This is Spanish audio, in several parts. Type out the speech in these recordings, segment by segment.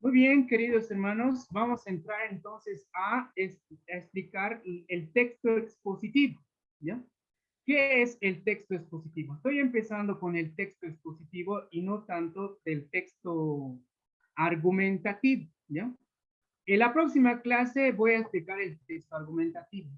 Muy bien, queridos hermanos, vamos a entrar entonces a explicar el texto expositivo, ¿ya? ¿Qué es el texto expositivo? Estoy empezando con el texto expositivo y no tanto del texto argumentativo, ¿ya? En la próxima clase voy a explicar el texto argumentativo.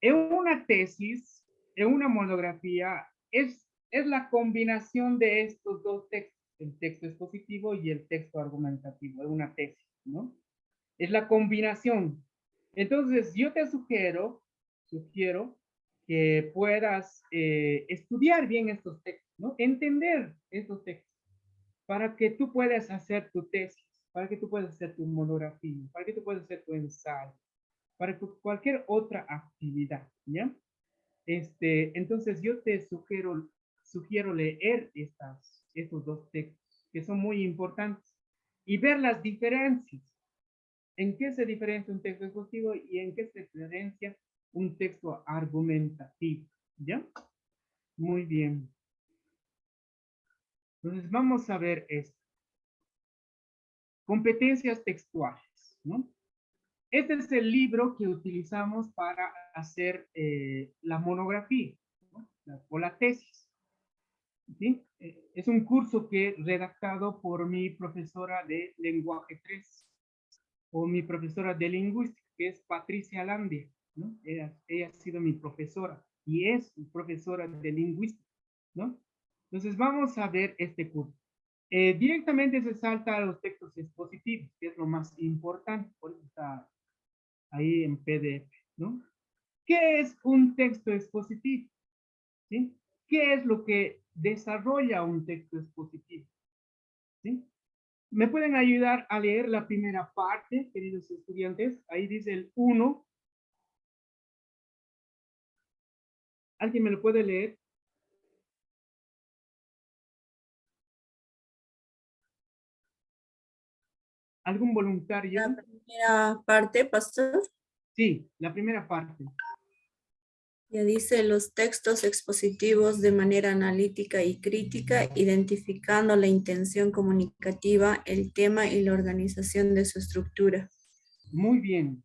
En una tesis, en una monografía, es la combinación de estos dos textos, el texto expositivo y el texto argumentativo, en una tesis, ¿no? Es la combinación. Entonces, yo te sugiero que puedas estudiar bien estos textos, ¿no? Entender estos textos para que tú puedas hacer tu tesis, para que tú puedas hacer tu monografía, para que tú puedas hacer tu ensayo, para cualquier otra actividad, ¿ya? Entonces yo te sugiero leer estos dos textos que son muy importantes y ver las diferencias. ¿En qué se diferencia un texto expositivo y en qué se diferencia un texto argumentativo? ¿Ya? Muy bien. Entonces vamos a ver esto. Competencias textuales, ¿no? Este es el libro que utilizamos para hacer la monografía, ¿no? O la tesis. ¿Sí? Es un curso que he redactado por mi profesora de lenguaje 3 o mi profesora de lingüística, que es Patricia Landia, ¿no? Ella ha sido mi profesora y es profesora de lingüística, ¿no? Entonces vamos a ver este curso. Directamente se salta a los textos expositivos, que es lo más importante, por eso está ahí en PDF, ¿no? ¿Qué es un texto expositivo? ¿Sí? ¿Qué es lo que desarrolla un texto expositivo? ¿Sí? ¿Me pueden ayudar a leer la primera parte, queridos estudiantes? Ahí dice el 1. ¿Alguien me lo puede leer? ¿Algún voluntario? La primera parte, pastor, Sí, la primera parte. ya dice los textos expositivos de manera analítica y crítica, identificando la intención comunicativa, el tema y la organización de su estructura. Muy bien.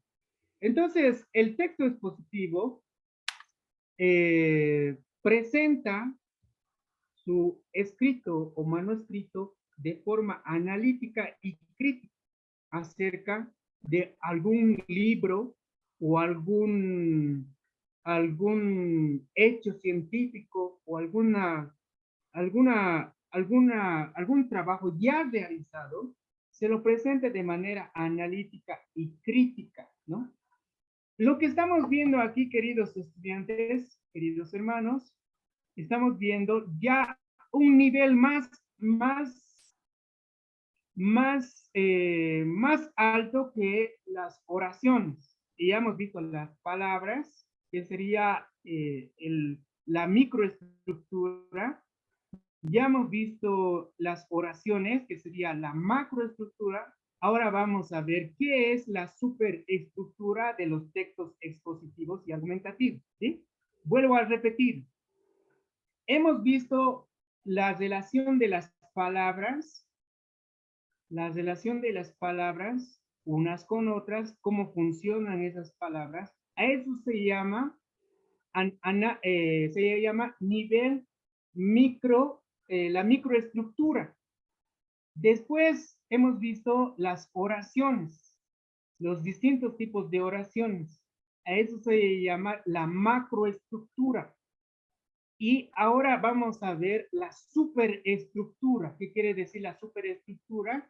Entonces, el texto expositivo presenta su escrito o manuscrito de forma analítica y crítica acerca de algún libro o algún hecho científico o algún trabajo ya realizado, se lo presenta de manera analítica y crítica, ¿no? Lo que estamos viendo aquí, queridos estudiantes, queridos hermanos, estamos viendo ya un nivel más alto que las oraciones. Y ya hemos visto las palabras, que sería la microestructura. Ya hemos visto las oraciones, que sería la macroestructura. Ahora vamos a ver qué es la superestructura de los textos expositivos y argumentativos, ¿sí? Vuelvo a repetir. Hemos visto la relación de las palabras unas con otras, cómo funcionan esas palabras. A eso se llama nivel micro, la microestructura. Después hemos visto las oraciones, los distintos tipos de oraciones. A eso se llama la macroestructura. Y ahora vamos a ver la superestructura. ¿Qué quiere decir la superestructura?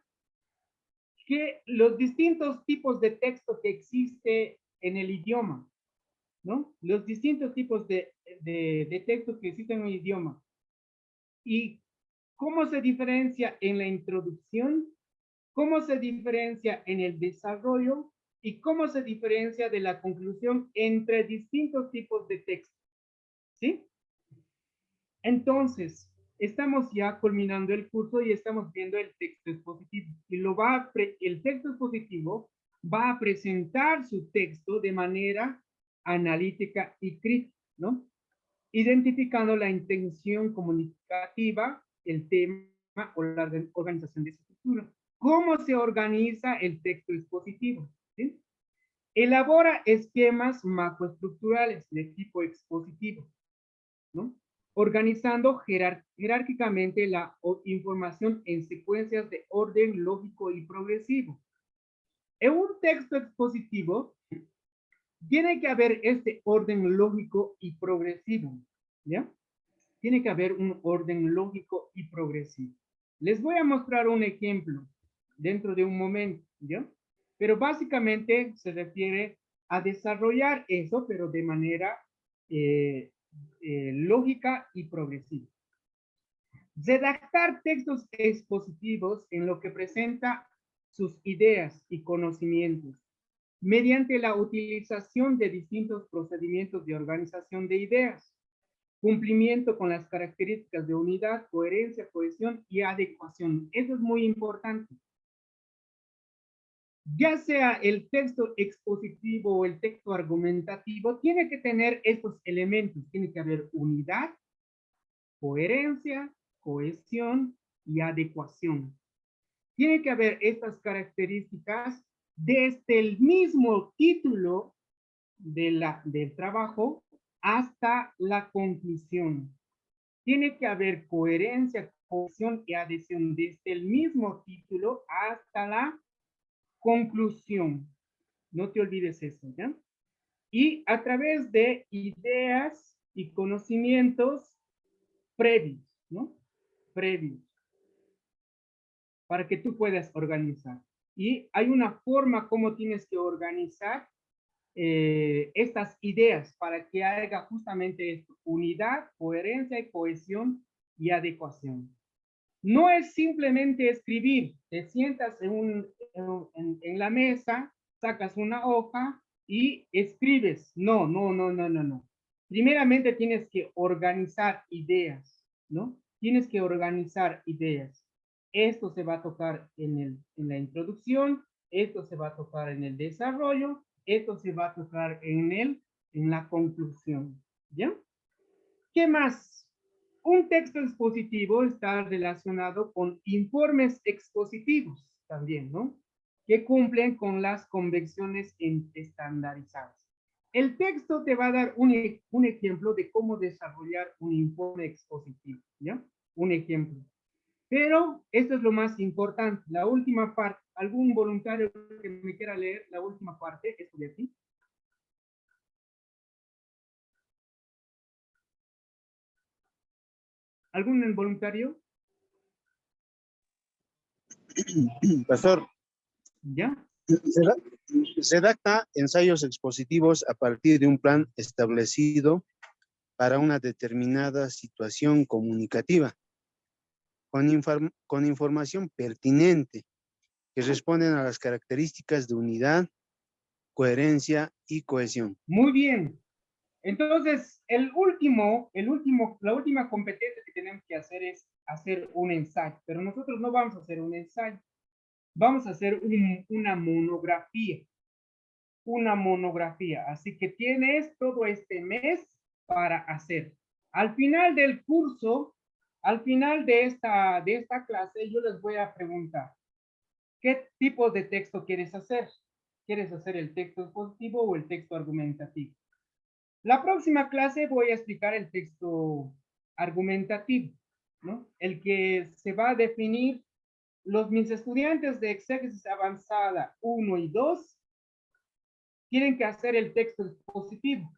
Que los distintos tipos de texto que existe en el idioma, ¿no? Los distintos tipos de texto que existen en el idioma. Y cómo se diferencia en la introducción, cómo se diferencia en el desarrollo y cómo se diferencia de la conclusión entre distintos tipos de texto, ¿sí? Entonces, estamos ya culminando el curso y estamos viendo el texto expositivo. Y el texto expositivo va a presentar su texto de manera analítica y crítica, ¿no? Identificando la intención comunicativa, el tema o la organización de su estructura. ¿Cómo se organiza el texto expositivo? ¿Sí? Elabora esquemas macroestructurales de tipo expositivo, ¿no? Organizando jerárquicamente la información en secuencias de orden lógico y progresivo. En un texto expositivo tiene que haber este orden lógico y progresivo, ¿ya? Tiene que haber un orden lógico y progresivo. Les voy a mostrar un ejemplo dentro de un momento, ¿ya? Pero básicamente se refiere a desarrollar eso, pero de manera lógica y progresiva. Redactar textos expositivos en lo que presenta sus ideas y conocimientos mediante la utilización de distintos procedimientos de organización de ideas, cumplimiento con las características de unidad, coherencia, cohesión y adecuación. Eso es muy importante. Ya sea el texto expositivo o el texto argumentativo, tiene que tener estos elementos. Tiene que haber unidad, coherencia, cohesión y adecuación. Tiene que haber estas características desde el mismo título del trabajo hasta la conclusión. Tiene que haber coherencia, cohesión y adhesión desde el mismo título hasta la conclusión. No te olvides eso, ¿ya? Y a través de ideas y conocimientos previos, ¿no? Previos, para que tú puedas organizar. Y hay una forma como tienes que organizar estas ideas para que haga justamente esto, unidad, coherencia y cohesión y adecuación. No es simplemente escribir, te sientas en la mesa, sacas una hoja y escribes. No, no, no, no, no, no. Primeramente tienes que organizar ideas, ¿no? Tienes que organizar ideas. Esto se va a tocar en la introducción, esto se va a tocar en el desarrollo, esto se va a tocar en la conclusión, ¿ya? ¿Qué más? Un texto expositivo está relacionado con informes expositivos también, ¿no? Que cumplen con las convenciones estandarizadas. El texto te va a dar un ejemplo de cómo desarrollar un informe expositivo, ¿ya? Un ejemplo. Pero esto es lo más importante, la última parte. ¿Algún voluntario que me quiera leer la última parte? Esto de aquí. ¿Algún voluntario? Pastor, ¿Ya? redacta ensayos expositivos a partir de un plan establecido para una determinada situación comunicativa, con información pertinente que responden a las características de unidad, coherencia y cohesión. Muy bien. Entonces, la última competencia que tenemos que hacer es hacer un ensayo, pero nosotros no vamos a hacer un ensayo, vamos a hacer una monografía, así que tienes todo este mes para hacer. Al final del curso, al final de esta clase, yo les voy a preguntar, ¿qué tipo de texto quieres hacer? ¿Quieres hacer el texto expositivo o el texto argumentativo? La próxima clase voy a explicar el texto argumentativo, ¿no? El que se va a definir mis estudiantes de exégesis avanzada 1 y 2 tienen que hacer el texto expositivo,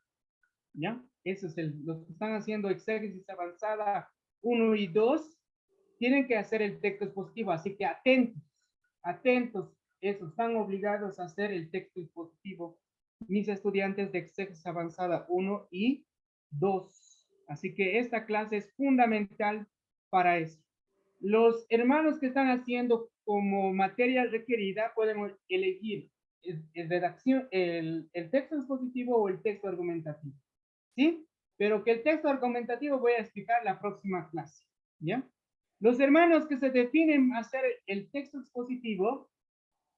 ¿ya? Eso es los que están haciendo exégesis avanzada 1 y 2 tienen que hacer el texto expositivo, así que atentos, atentos, esos están obligados a hacer el texto expositivo mis estudiantes de exégesis avanzada 1 y 2. Así que esta clase es fundamental para eso. Los hermanos que están haciendo como materia requerida pueden elegir el texto expositivo o el texto argumentativo. ¿Sí? Pero que el texto argumentativo voy a explicar la próxima clase. ¿Ya? Los hermanos que se definen a hacer el texto expositivo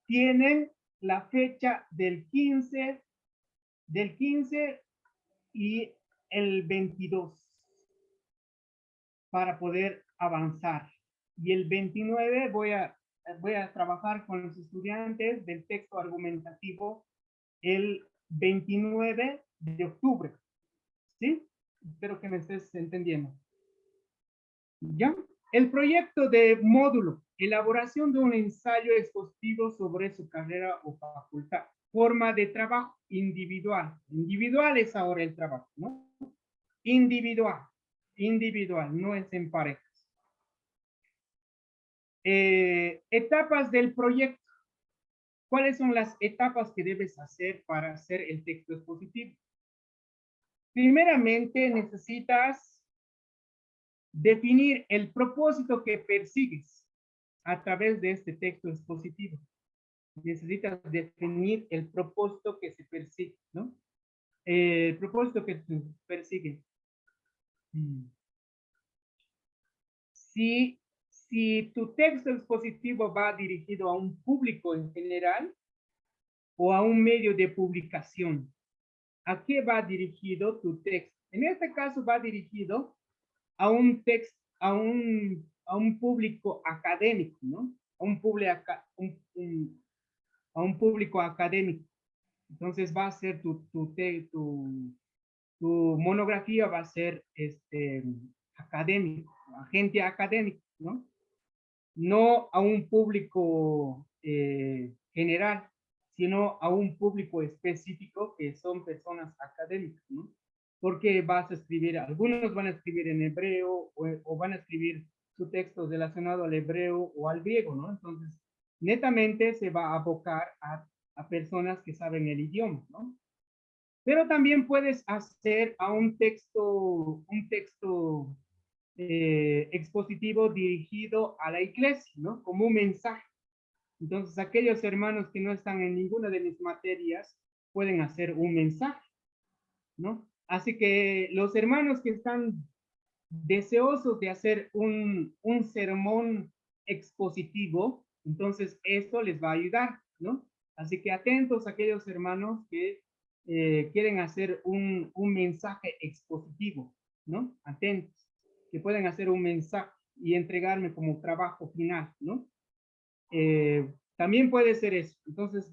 tienen la fecha del 15 y el 22 para poder avanzar. Y el 29 voy a voy a trabajar con los estudiantes del texto argumentativo el 29 de octubre. ¿Sí? Espero que me estés entendiendo. ¿Ya? El proyecto de módulo, elaboración de un ensayo expositivo sobre su carrera o facultad. Forma de trabajo individual. Individual es ahora el trabajo, ¿no? Individual. Individual, no es en parejas. Etapas del proyecto. ¿Cuáles son las etapas que debes hacer para hacer el texto expositivo? Primeramente, necesitas definir el propósito que persigues a través de este texto expositivo. Necesitas definir el propósito que se persigue, ¿no? El propósito que se persigue. Si tu texto expositivo va dirigido a un público en general o a un medio de publicación, ¿a qué va dirigido tu texto? En este caso va dirigido a un texto, a un público académico, ¿no? A un público académico. Entonces va a ser tu monografía va a ser académico, agente académico, ¿no? No a un público general, sino a un público específico que son personas académicas, ¿no? Porque vas a escribir, algunos van a escribir en hebreo o van a escribir su texto relacionado al hebreo o al griego, ¿no? Entonces, netamente se va a abocar a personas que saben el idioma, ¿no? Pero también puedes hacer a un texto expositivo dirigido a la iglesia, ¿no? Como un mensaje. Entonces, aquellos hermanos que no están en ninguna de mis materias pueden hacer un mensaje, ¿no? Así que los hermanos que están deseosos de hacer un sermón expositivo, entonces esto les va a ayudar, ¿no? Así que atentos a aquellos hermanos que quieren hacer un mensaje expositivo, ¿no? Atentos, que pueden hacer un mensaje y entregarme como trabajo final, ¿no? También puede ser eso. Entonces,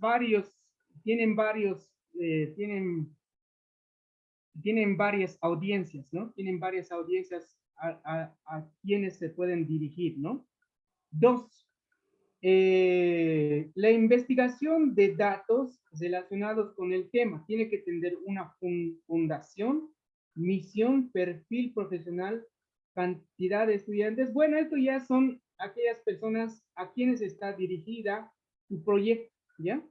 tienen varias audiencias, ¿no? Tienen varias audiencias a quienes se pueden dirigir, ¿no? 2, la investigación de datos relacionados con el tema tiene que tener una fundación, misión, perfil profesional, cantidad de estudiantes. Bueno, esto ya son aquellas personas a quienes está dirigida tu proyecto, ¿ya?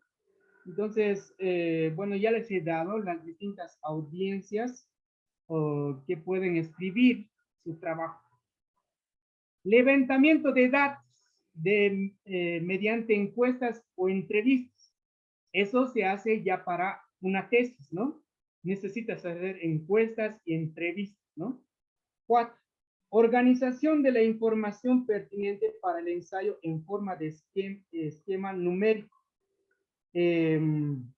Entonces, bueno, ya les he dado las distintas audiencias que pueden escribir su trabajo. Levantamiento de datos mediante encuestas o entrevistas. Eso se hace ya para una tesis, ¿no? Necesitas hacer encuestas y entrevistas, ¿no? 4. Organización de la información pertinente para el ensayo en forma de esquema numérico. Tienen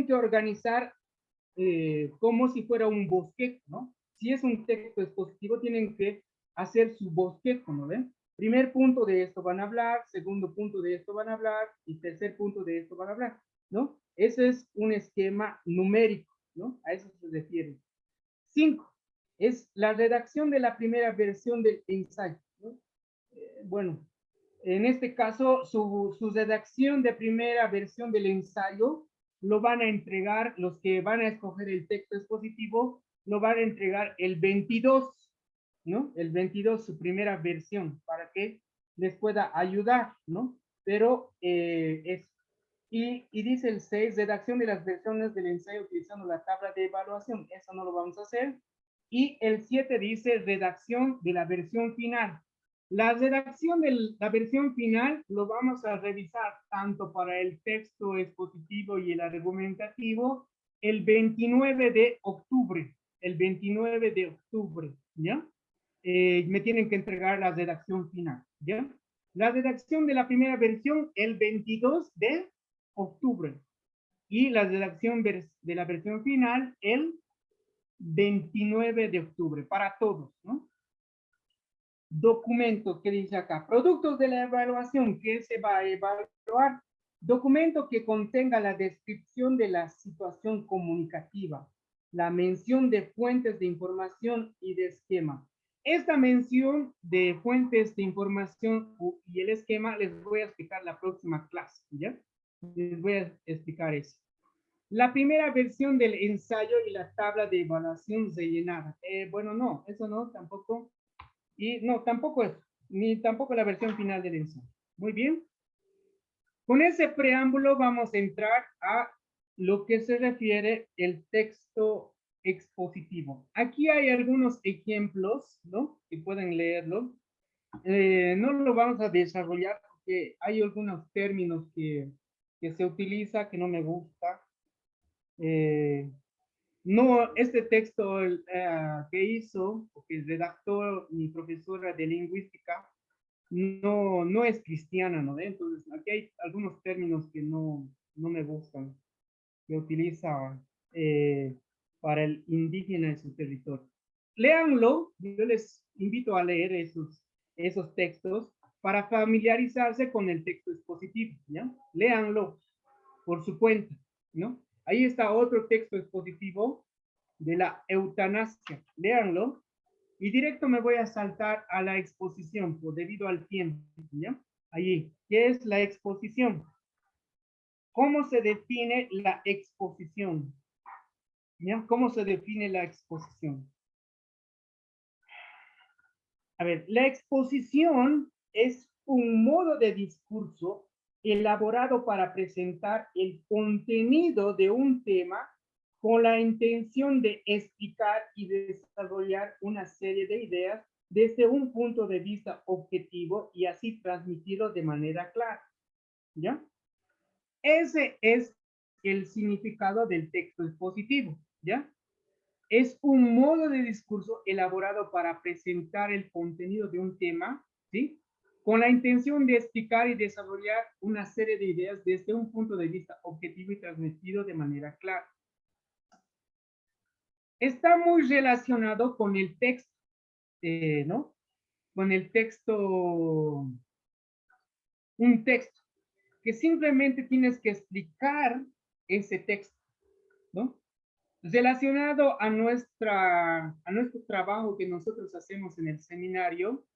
que organizar como si fuera un bosquejo, ¿no? Si es un texto expositivo, tienen que hacer su bosquejo, ¿no ven? Primer punto de esto van a hablar, segundo punto de esto van a hablar y tercer punto de esto van a hablar, ¿no? Ese es un esquema numérico, ¿no? A eso se refiere. 5. Es la redacción de la primera versión del ensayo, ¿no? Bueno, en este caso, su redacción de primera versión del ensayo lo van a entregar, los que van a escoger el texto expositivo, lo van a entregar el 22, ¿no? El 22, su primera versión, para que les pueda ayudar, ¿no? Pero y dice el 6, redacción de las versiones del ensayo utilizando la tabla de evaluación. Eso no lo vamos a hacer. Y el 7 dice redacción de la versión final. La redacción de la versión final lo vamos a revisar tanto para el texto expositivo y el argumentativo el 29 de octubre. El 29 de octubre, ¿ya? Me tienen que entregar la redacción final, ¿ya? La redacción de la primera versión el 22 de octubre y la redacción de la versión final el 29 de octubre, para todos, ¿no? Documento, ¿qué dice acá? Productos de la evaluación, ¿qué se va a evaluar? Documento que contenga la descripción de la situación comunicativa, la mención de fuentes de información y de esquema. Esta mención de fuentes de información y el esquema les voy a explicar la próxima clase, ¿ya? Les voy a explicar eso. La primera versión del ensayo y la tabla de evaluación rellenada. Bueno, no, eso no, tampoco. Y no, tampoco eso, ni tampoco la versión final del ensayo. Muy bien. Con ese preámbulo vamos a entrar a lo que se refiere el texto expositivo. Aquí hay algunos ejemplos, ¿no? Que pueden leerlo. No lo vamos a desarrollar porque hay algunos términos que se utiliza que no me gusta. No, este texto que hizo, o que redactó mi profesora de lingüística, no es cristiana, ¿no? Entonces, aquí hay algunos términos que no me gustan, que utiliza para el indígena en su territorio. Léanlo, yo les invito a leer esos textos para familiarizarse con el texto expositivo, ¿ya? Léanlo por su cuenta, ¿no? Ahí está otro texto expositivo de la eutanasia. Léanlo. Y directo me voy a saltar a la exposición, por debido al tiempo, ¿ya? Allí, ¿qué es la exposición? ¿Cómo se define la exposición? ¿Ya? ¿Cómo se define la exposición? A ver, la exposición es un modo de discurso elaborado para presentar el contenido de un tema con la intención de explicar y desarrollar una serie de ideas desde un punto de vista objetivo y así transmitirlo de manera clara. ¿Ya? Ese es el significado del texto expositivo. ¿Ya? Es un modo de discurso elaborado para presentar el contenido de un tema, ¿sí? Con la intención de explicar y desarrollar una serie de ideas desde un punto de vista objetivo y transmitido de manera clara. Está muy relacionado con el texto, ¿no? Con el texto, un texto, que simplemente tienes que explicar ese texto, ¿no? Relacionado a nuestro trabajo que nosotros hacemos en el seminario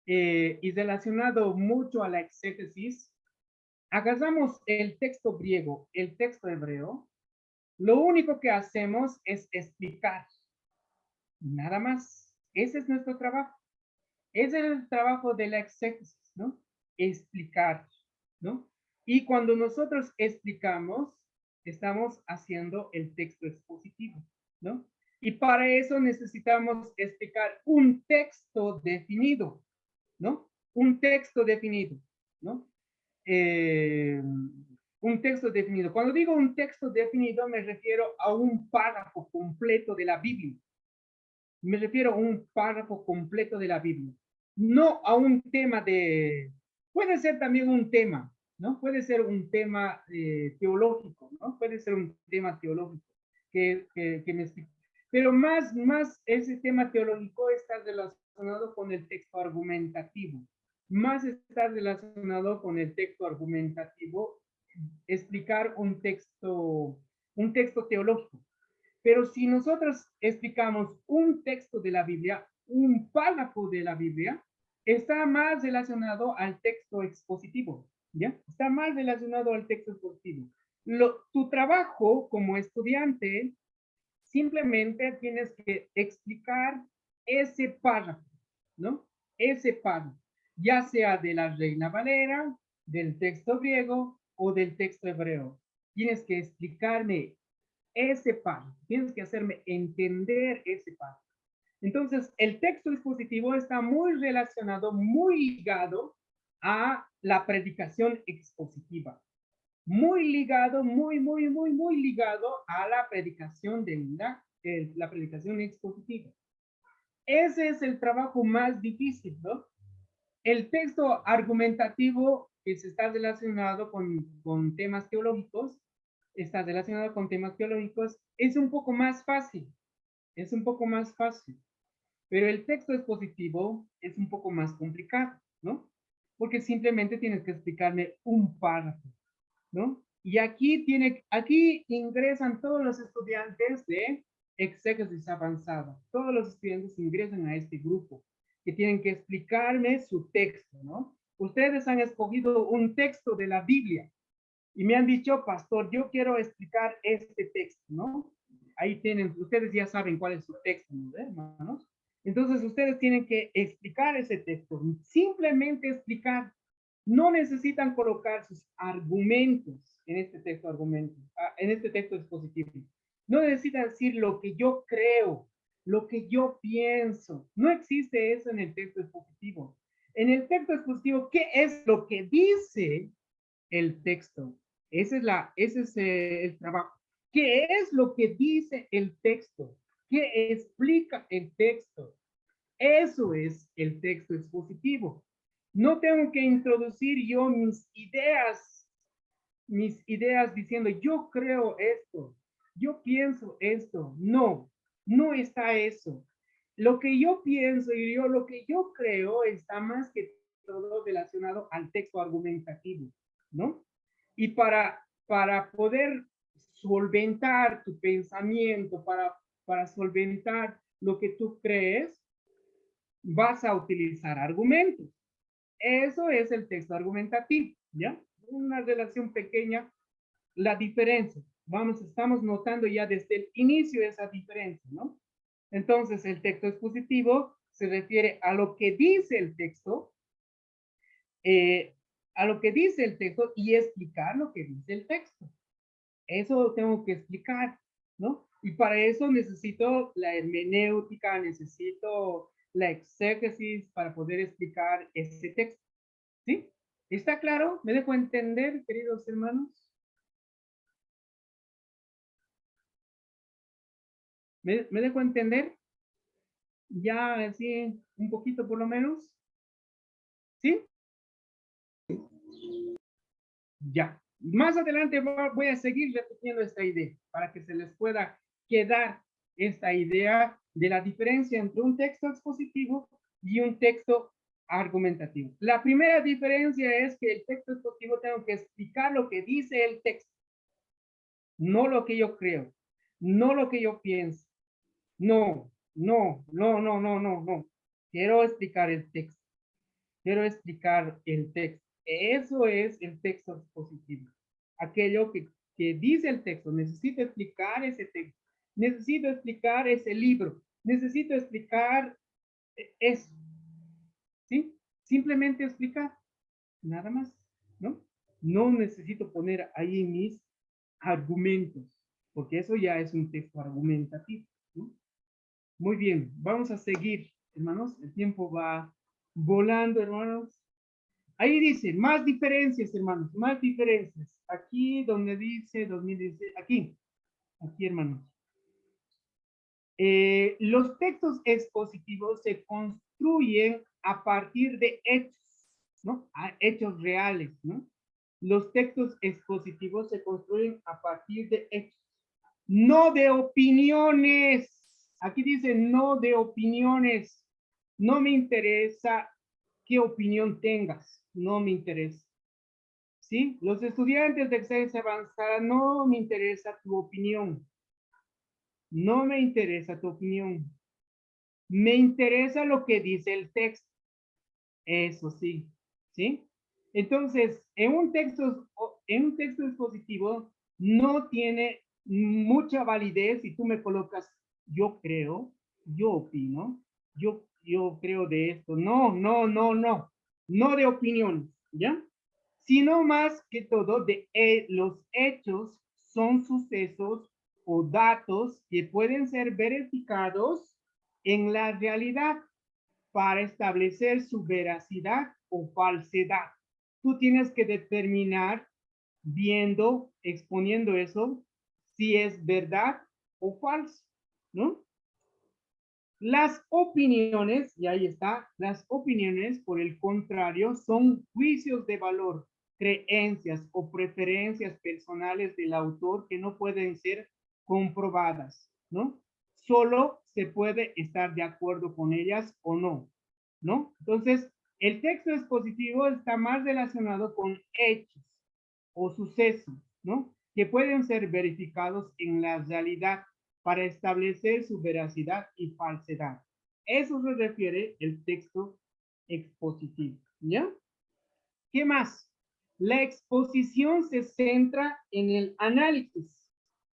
y relacionado mucho a la exégesis, agarramos el texto griego, el texto hebreo, lo único que hacemos es explicar, nada más. Ese es nuestro trabajo. Ese es el trabajo de la exégesis, ¿no? Explicar, ¿no? Y cuando nosotros explicamos, estamos haciendo el texto expositivo, ¿no? Y para eso necesitamos explicar un texto definido, ¿no? Un texto definido, ¿no? Un texto definido. Cuando digo un texto definido, me refiero a un párrafo completo de la Biblia. Me refiero a un párrafo completo de la Biblia. No a un tema de... Puede ser también un tema, ¿no? Puede ser un tema teológico, ¿no? Puede ser un tema teológico que me explique. Pero más ese tema teológico está relacionado con el texto argumentativo. Más está relacionado con el texto argumentativo, explicar un texto teológico. Pero si nosotros explicamos un texto de la Biblia, un párrafo de la Biblia, está más relacionado al texto expositivo, ¿ya? Está más relacionado al texto expositivo. Tu trabajo como estudiante, simplemente tienes que explicar ese párrafo, ¿no? Ese párrafo, ya sea de la Reina Valera, del texto griego o del texto hebreo. Tienes que explicarme ese párrafo, tienes que hacerme entender ese párrafo. Entonces, el texto expositivo está muy relacionado, muy ligado a la predicación expositiva. Muy ligado, muy ligado a la predicación de la predicación expositiva. Ese es el trabajo más difícil, ¿no? El texto argumentativo que se está relacionado con temas teológicos, está relacionado con temas teológicos, es un poco más fácil, es un poco más fácil. Pero el texto expositivo es un poco más complicado, ¿no? Porque simplemente tienes que explicarme un párrafo, ¿no? Y aquí ingresan todos los estudiantes de exégesis avanzada. Todos los estudiantes ingresan a este grupo que tienen que explicarme su texto, ¿no? Ustedes han escogido un texto de la Biblia y me han dicho, pastor, yo quiero explicar este texto, ¿no? Ahí tienen, ustedes ya saben cuál es su texto, ¿no, hermanos? Entonces ustedes tienen que explicar ese texto, simplemente explicar. No necesitan colocar sus argumentos en este texto en este texto expositivo. No necesitan decir lo que yo creo, lo que yo pienso. No existe eso en el texto expositivo. En el texto expositivo, ¿qué es lo que dice el texto? Ese es el trabajo. ¿Qué es lo que dice el texto? ¿Qué explica el texto? Eso es el texto expositivo. No tengo que introducir yo mis ideas diciendo yo creo esto, yo pienso esto. No, no está eso. Lo que yo pienso y lo que yo creo está más que todo relacionado al texto argumentativo, ¿no? Y para poder solventar tu pensamiento, para solventar lo que tú crees, vas a utilizar argumentos. Eso es el texto argumentativo, ¿ya? Una relación pequeña, la diferencia. Estamos notando ya desde el inicio esa diferencia, ¿no? Entonces, el texto expositivo se refiere a lo que dice el texto, y explicar lo que dice el texto. Eso tengo que explicar, ¿no? Y para eso necesito la hermenéutica, necesito la exégesis para poder explicar ese texto, ¿sí? ¿Está claro? ¿Me dejo entender, queridos hermanos? ¿Me dejo entender? Ya así, un poquito por lo menos, ¿sí? Ya. Más adelante voy a seguir repitiendo esta idea para que se les pueda quedar esta idea de la diferencia entre un texto expositivo y un texto argumentativo. La primera diferencia es que el texto expositivo tengo que explicar lo que dice el texto, no lo que yo creo, no lo que yo pienso. No, no, no, no, no, no, no. Quiero explicar el texto. Quiero explicar el texto. Eso es el texto expositivo. Aquello que dice el texto. Necesito explicar ese texto. Necesito explicar ese libro. Necesito explicar eso. ¿Sí? Simplemente explicar. Nada más. ¿No? No necesito poner ahí mis argumentos. Porque eso ya es un texto argumentativo. ¿No? Muy bien. Vamos a seguir, hermanos. El tiempo va volando, hermanos. Ahí dice, más diferencias, hermanos, más diferencias. Aquí donde dice 2016, aquí, hermanos. Los textos expositivos se construyen a partir de hechos, ¿no? Hechos reales, ¿no? Los textos expositivos se construyen a partir de hechos, no de opiniones. Aquí dice no de opiniones. No me interesa qué opinión tengas, no me interesa. ¿Sí? Los estudiantes de excedencia avanzada, no me interesa tu opinión. No me interesa tu opinión. Me interesa lo que dice el texto. Eso sí. ¿Sí? Entonces, en un texto expositivo no tiene mucha validez si tú me colocas yo creo, yo opino, yo creo de esto. No, no, no, no. No de opinión, ¿ya? Sino más que todo de los hechos son sucesos o datos que pueden ser verificados en la realidad para establecer su veracidad o falsedad. Tú tienes que determinar, viendo, exponiendo eso, si es verdad o falso, ¿no? Las opiniones, y ahí está, las opiniones, por el contrario, son juicios de valor, creencias o preferencias personales del autor que no pueden ser comprobadas, ¿no? solo se puede estar de acuerdo con ellas o no, ¿no? Entonces, el texto expositivo está más relacionado con hechos o sucesos, ¿no? Que pueden ser verificados en la realidad para establecer su veracidad y falsedad. Eso se refiere el texto expositivo, ¿ya? ¿Qué más? La exposición se centra en el análisis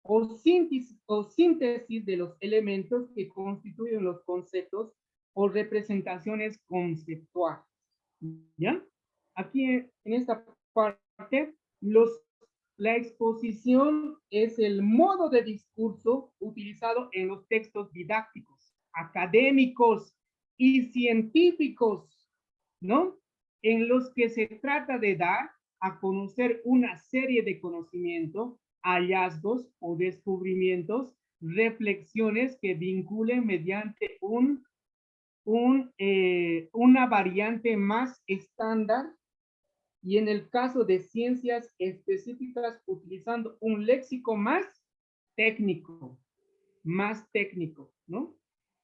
o síntesis de los elementos que constituyen los conceptos o representaciones conceptuales, ¿ya? Aquí en esta parte, la exposición es el modo de discurso utilizado en los textos didácticos, académicos y científicos, ¿no? En los que se trata de dar a conocer una serie de conocimientos, hallazgos o descubrimientos, reflexiones que vinculen mediante una variante más estándar, y en el caso de ciencias específicas utilizando un léxico más técnico, ¿no?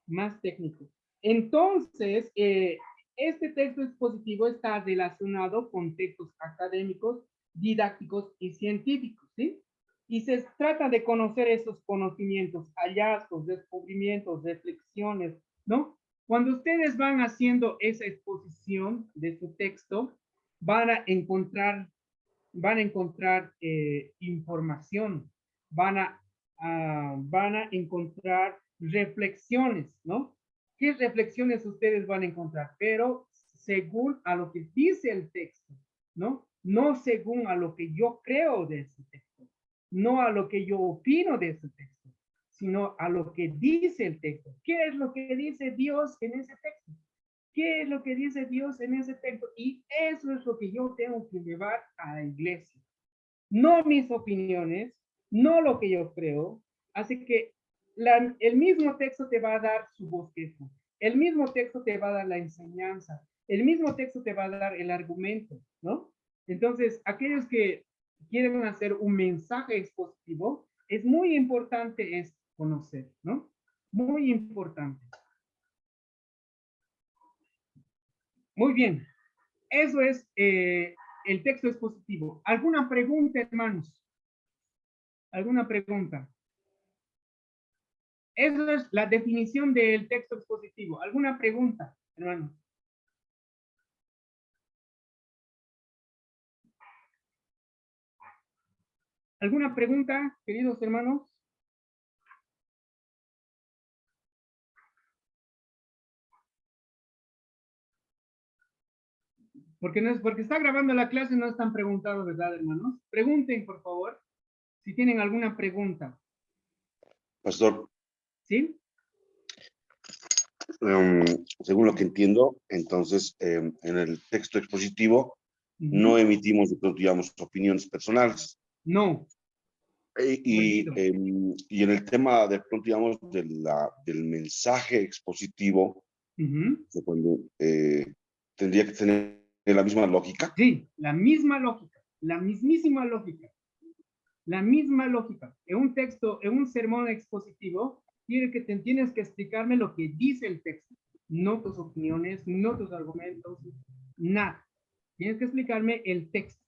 Más técnico. Entonces, este texto expositivo está relacionado con textos académicos, didácticos y científicos, ¿sí? Y se trata de conocer esos conocimientos, hallazgos, descubrimientos, reflexiones, ¿no? Cuando ustedes van haciendo esa exposición de su texto, van a encontrar información, van a encontrar reflexiones, ¿no? ¿Qué reflexiones ustedes van a encontrar? Pero según a lo que dice el texto, ¿no? No según a lo que yo creo de ese texto, no a lo que yo opino de ese texto, sino a lo que dice el texto. ¿Qué es lo que dice Dios en ese texto? ¿Qué es lo que dice Dios en ese texto? Y eso es lo que yo tengo que llevar a la iglesia. No mis opiniones, no lo que yo creo. Así que el mismo texto te va a dar su bosquejo. El mismo texto te va a dar la enseñanza. El mismo texto te va a dar el argumento, ¿no? Entonces, aquellos que quieren hacer un mensaje expositivo, es muy importante es conocer, ¿no? Muy importante. Muy bien. Eso es el texto expositivo. ¿Alguna pregunta, hermanos? ¿Alguna pregunta? Eso es la definición del texto expositivo. ¿Alguna pregunta, hermanos? ¿Alguna pregunta, queridos hermanos? Porque está grabando la clase, no están preguntando, ¿verdad, hermanos? Pregunten, por favor, si tienen alguna pregunta. Pastor, ¿Sí? según lo que entiendo, entonces en el texto expositivo no emitimos, digamos, opiniones personales. No. Y en el tema, de pronto, digamos, del mensaje expositivo, cuando, tendría que tener la misma lógica. Sí, la misma lógica, la mismísima lógica. La misma lógica. En un texto, en un sermón expositivo, tienes que explicarme lo que dice el texto, no tus opiniones, no tus argumentos, nada. Tienes que explicarme el texto,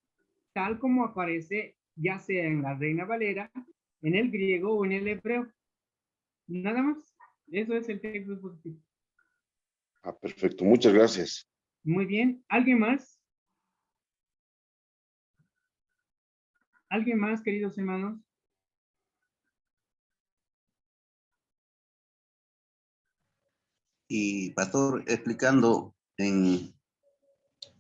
tal como aparece, ya sea en la Reina Valera, en el griego o en el hebreo. Nada más. Eso es el texto expositivo. Ah, perfecto. Muchas gracias. Muy bien. ¿Alguien más? ¿Alguien más, queridos hermanos? Y pastor, explicando, en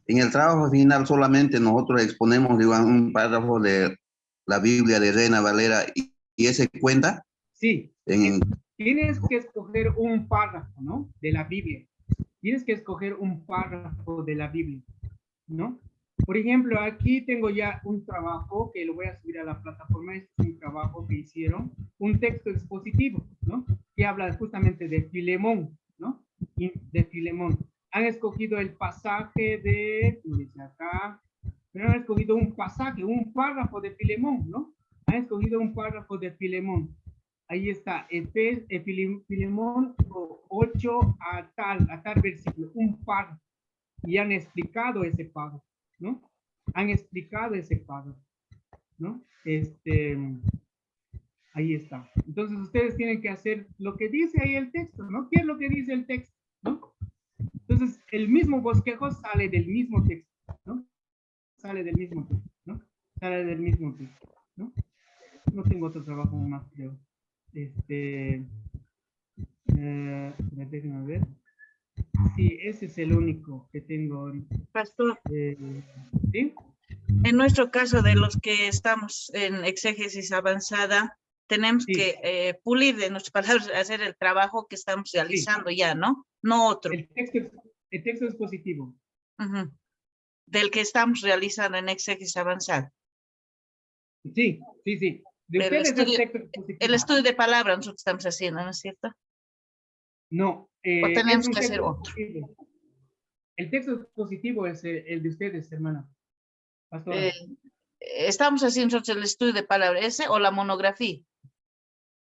el trabajo final solamente nosotros exponemos, digamos, un párrafo de la Biblia de Reina Valera y ese cuenta. Sí, tienes que escoger un párrafo, ¿no? De la Biblia. Tienes que escoger un párrafo de la Biblia, ¿no? Por ejemplo, aquí tengo ya un trabajo que lo voy a subir a la plataforma. Este es un trabajo que hicieron, un texto expositivo, ¿no? Que habla justamente de Filemón, ¿no? Y de Filemón. Han escogido el pasaje de, como dice acá, pero han escogido un pasaje, un párrafo de Filemón, ¿no? Han escogido un párrafo de Filemón. Ahí está, Filemón 8 a tal versículo, un pago. Y han explicado ese pago, ¿no? Han explicado ese pago, ¿no? Ahí está. Entonces ustedes tienen que hacer lo que dice ahí el texto, ¿no? ¿Qué es lo que dice el texto, no? Entonces, el mismo bosquejo sale del mismo texto, ¿no? Sale del mismo texto, ¿no? Sale del mismo texto, ¿no? No tengo otro trabajo más, creo. Déjenme ver. Sí, ese es el único que tengo ahorita. Pastor, ¿Sí? en nuestro caso de los que estamos en exégesis avanzada, tenemos Sí. que pulir de nuestras palabras, hacer el trabajo que estamos realizando ya, ¿no? No otro. El texto es positivo. Ujú. Del que estamos realizando en exégesis avanzada. Sí, sí, sí. De El ustedes estudio, el texto es positivo. el estudio de palabra nosotros estamos haciendo, ¿no es cierto? No, O tenemos es un que hacer texto otro. positivo. El texto positivo es el de ustedes, hermana. Pastora. Estamos haciendo nosotros el estudio de palabra, ¿ese o la monografía?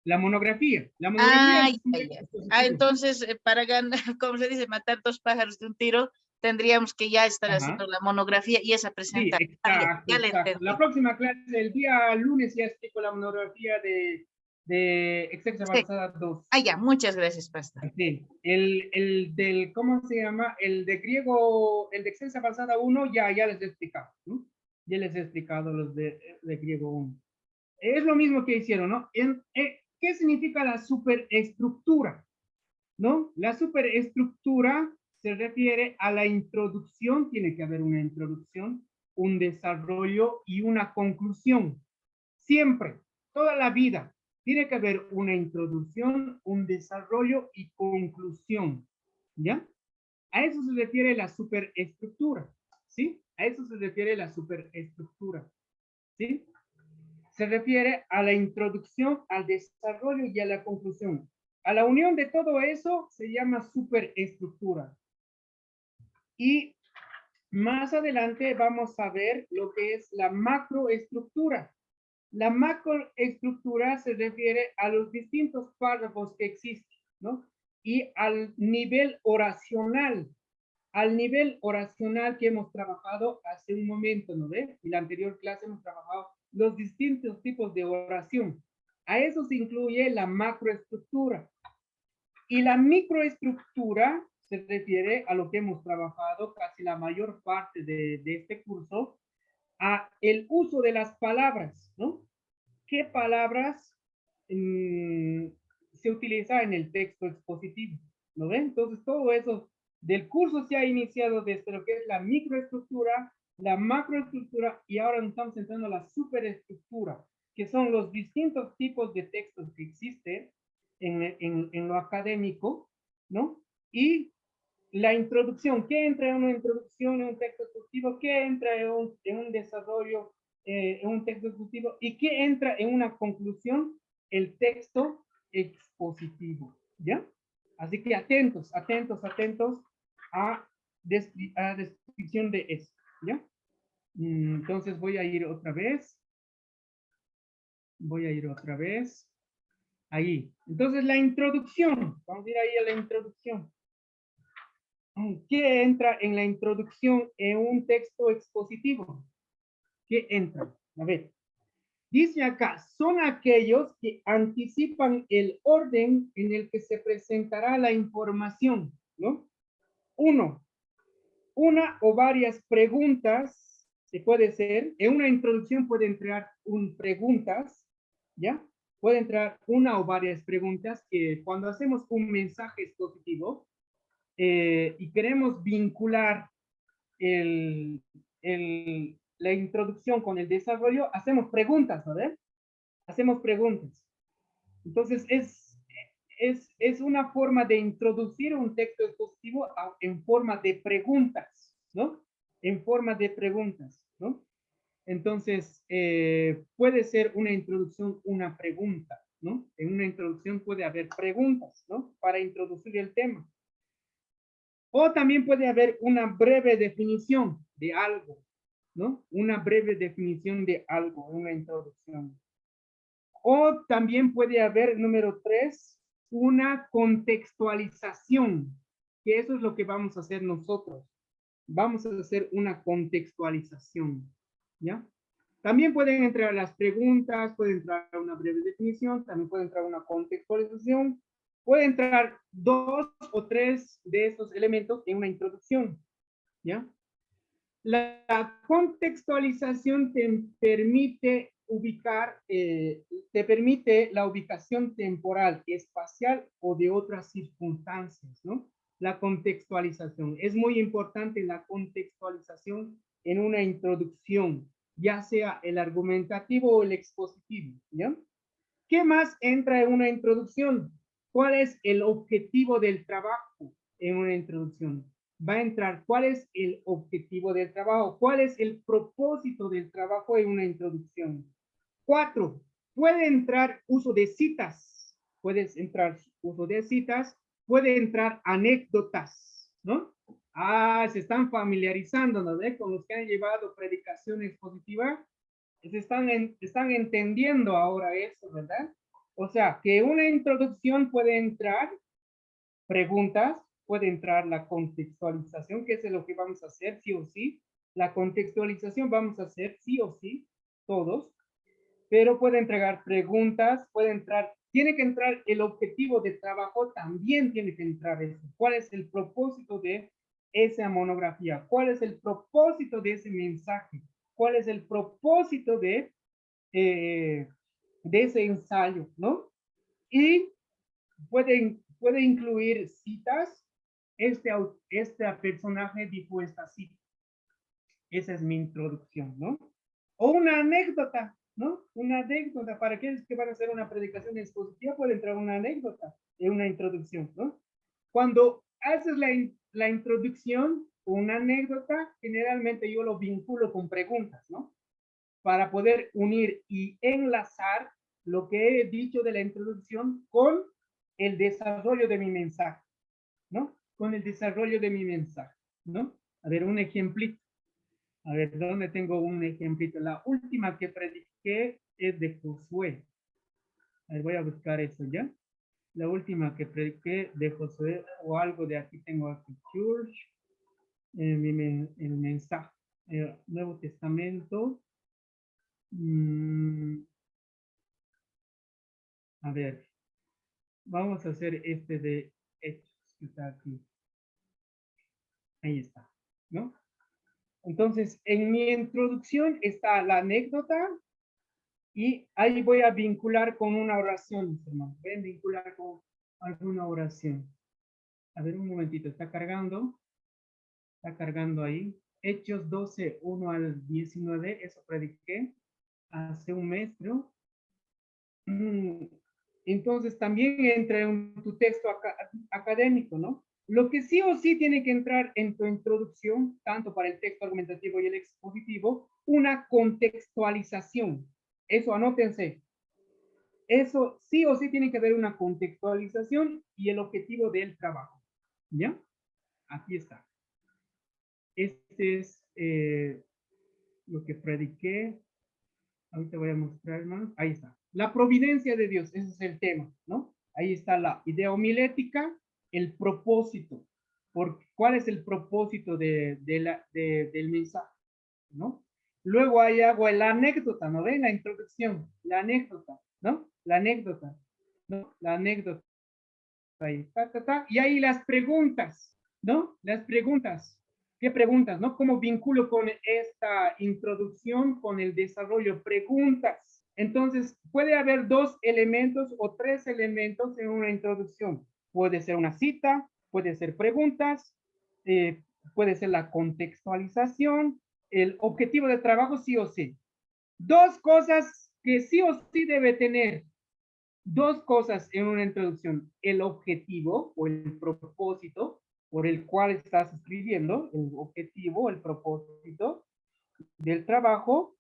La monografía. La Ah, monografía es un texto positivo. entonces, para ganar, como se dice, matar dos pájaros de un tiro, tendríamos que ya estar haciendo la monografía y esa Sí, presentación. exacto, Ya le exacto. entendí. La próxima clase, el día lunes, ya explico la monografía de exégesis avanzada 2. Ah, ya, muchas gracias, pastor. Sí, el del, ¿cómo se llama? El de griego, el de exégesis avanzada 1, ya les he explicado, ¿no? Ya les he explicado los de griego 1. Es lo mismo que hicieron, ¿no? ¿Qué significa la superestructura? ¿No? La superestructura se refiere a la introducción, tiene que haber una introducción, un desarrollo y una conclusión. Siempre, toda la vida, tiene que haber una introducción, un desarrollo y conclusión. ¿Ya? A eso se refiere la superestructura. ¿Sí? A eso se refiere la superestructura. ¿Sí? Se refiere a la introducción, al desarrollo y a la conclusión. A la unión de todo eso se llama superestructura. Y más adelante vamos a ver lo que es la macroestructura. La macroestructura se refiere a los distintos párrafos que existen, ¿no? Y al nivel oracional que hemos trabajado hace un momento, ¿no ve? En la anterior clase hemos trabajado los distintos tipos de oración. A eso se incluye la macroestructura. Y la microestructura se refiere a lo que hemos trabajado casi la mayor parte de este curso, a el uso de las palabras, ¿no? ¿Qué palabras se utiliza en el texto expositivo? ¿No ven? Entonces todo eso del curso se ha iniciado desde lo que es la microestructura, la macroestructura y ahora nos estamos entrando a la superestructura, que son los distintos tipos de textos que existen en lo académico, ¿no? Y la introducción, ¿qué entra en una introducción en un texto expositivo? ¿Qué entra en un desarrollo en un texto expositivo? ¿Y qué entra en una conclusión? El texto expositivo, ¿ya? Así que atentos a descripción de eso, ¿ya? Entonces voy a ir otra vez. Ahí. Entonces la introducción, vamos a ir ahí a la introducción. ¿Qué entra en la introducción en un texto expositivo? ¿Qué entra? A ver, dice acá, son aquellos que anticipan el orden en el que se presentará la información, ¿no? Una o varias preguntas, se puede ser, en una introducción puede entrar preguntas, ¿ya? Puede entrar una o varias preguntas que cuando hacemos un mensaje expositivo, y queremos vincular la introducción con el desarrollo, hacemos preguntas, ¿no? Hacemos preguntas. Entonces, es una forma de introducir un texto expositivo en forma de preguntas, ¿no? En forma de preguntas, ¿no? Entonces, puede ser una introducción, una pregunta, ¿no? En una introducción puede haber preguntas, ¿no? Para introducir el tema. O también puede haber una breve definición de algo, ¿no? Una breve definición de algo, una introducción. O también puede haber, número 3, una contextualización, que eso es lo que vamos a hacer nosotros. Vamos a hacer una contextualización, ¿ya? También pueden entrar las preguntas, puede entrar una breve definición, también puede entrar una contextualización, puede entrar 2 o 3 de estos elementos en una introducción, ¿ya? La contextualización te permite ubicar, te permite la ubicación temporal, espacial o de otras circunstancias, ¿no? La contextualización. Es muy importante la contextualización en una introducción, ya sea el argumentativo o el expositivo, ¿ya? ¿Qué más entra en una introducción? ¿Cuál es el objetivo del trabajo en una introducción? Va a entrar cuál es el objetivo del trabajo, cuál es el propósito del trabajo en una introducción. 4, puede entrar uso de citas, puedes entrar uso de citas, puede entrar anécdotas, ¿no? Se están familiarizando, ¿no? Con los que han llevado predicación expositiva, están entendiendo ahora eso, ¿verdad? O sea, que una introducción puede entrar preguntas, puede entrar la contextualización, que es lo que vamos a hacer sí o sí. La contextualización vamos a hacer sí o sí, todos, pero puede entregar preguntas, puede entrar, tiene que entrar el objetivo de trabajo, también tiene que entrar eso. ¿Cuál es el propósito de esa monografía? ¿Cuál es el propósito de ese mensaje? ¿Cuál es el propósito de ese ensayo, ¿no? Y puede incluir citas. Este personaje dijo esta cita. Esa es mi introducción, ¿no? O una anécdota, ¿no? Una anécdota. Para aquellos que van a hacer una predicación expositiva, puede entrar una anécdota en una introducción, ¿no? Cuando haces la introducción, una anécdota, generalmente yo lo vinculo con preguntas, ¿no? Para poder unir y enlazar lo que he dicho de la introducción con el desarrollo de mi mensaje, ¿no? Con el desarrollo de mi mensaje, ¿no? A ver, un ejemplito. A ver, ¿dónde tengo un ejemplito? La última que prediqué es de Josué. A ver, voy a buscar eso, ¿ya? La última que prediqué de Josué, o algo de aquí tengo aquí, Church, el mensaje, Nuevo Testamento. A ver, vamos a hacer este de Hechos, que está aquí. Ahí está, ¿no? Entonces, en mi introducción está la anécdota y ahí voy a vincular con una oración, hermano. Voy a vincular con alguna oración. A ver, un momentito, está cargando ahí. Hechos 12, 1 al 19, eso prediqué hace un mes, creo. Entonces también entra en tu texto académico, ¿no? Lo que sí o sí tiene que entrar en tu introducción, tanto para el texto argumentativo y el expositivo, una contextualización. Eso anótense. Eso sí o sí tiene que haber una contextualización y el objetivo del trabajo. ¿Ya? Aquí está. Este es lo que prediqué. Ahorita voy a mostrar, hermanos. Ahí está. La providencia de Dios, ese es el tema, ¿no? Ahí está la idea homilética, el propósito. ¿Cuál es el propósito del mensaje? ¿No? Luego ahí hago la anécdota, ¿no ven? La introducción, la anécdota, ¿no? La anécdota, ¿no? La anécdota. Ahí, y ahí las preguntas, ¿no? Las preguntas. ¿Qué preguntas, no? ¿Cómo vinculo con esta introducción, con el desarrollo? Preguntas. Entonces, puede haber 2 elementos o 3 elementos en una introducción. Puede ser una cita, puede ser preguntas, puede ser la contextualización, el objetivo de trabajo sí o sí. 2 cosas que sí o sí debe tener. 2 cosas en una introducción: el objetivo o el propósito por el cual estás escribiendo, el objetivo, el propósito del trabajo,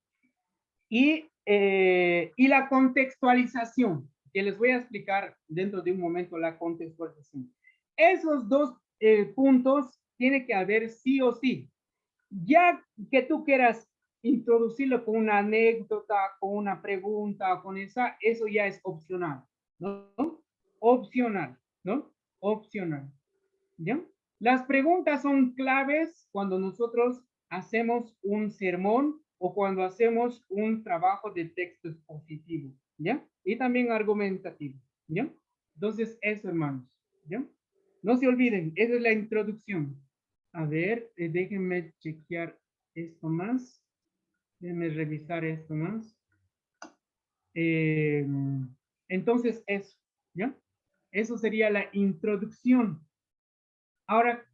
y la contextualización, que les voy a explicar dentro de un momento la contextualización. Esos 2 puntos tiene que haber sí o sí. Ya que tú quieras introducirlo con una anécdota, con una pregunta, con esa, eso ya es opcional, ¿no? Opcional, ¿no? Opcional, ¿ya? Las preguntas son claves cuando nosotros hacemos un sermón o cuando hacemos un trabajo de texto expositivo, ¿ya? Y también argumentativo, ¿ya? Entonces, eso, hermanos, ¿ya? No se olviden, esa es la introducción. A ver, déjenme chequear esto más. Déjenme revisar esto más. Entonces, eso, ¿ya? Eso sería la introducción. Ahora,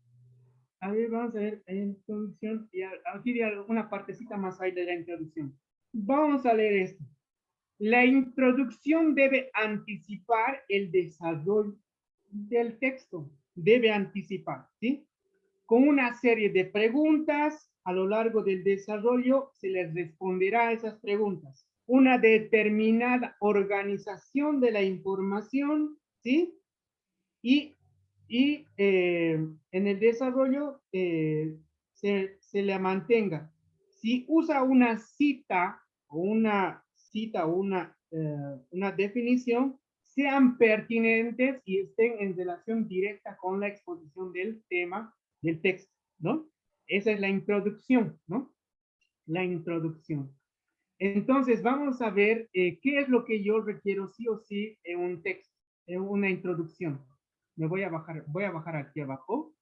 a ver, vamos a ver, introducción, y aquí hay una partecita más ahí de la introducción. Vamos a leer esto. La introducción debe anticipar el desarrollo del texto. Debe anticipar, ¿sí? Con una serie de preguntas, a lo largo del desarrollo se les responderá a esas preguntas. Una determinada organización de la información, ¿sí? Y en el desarrollo se le mantenga. Si usa una cita o una definición, sean pertinentes y estén en relación directa con la exposición del tema del texto, ¿no? Esa es la introducción, ¿no? La introducción. Entonces, vamos a ver qué es lo que yo requiero sí o sí en un texto, en una introducción. Me voy a bajar aquí abajo.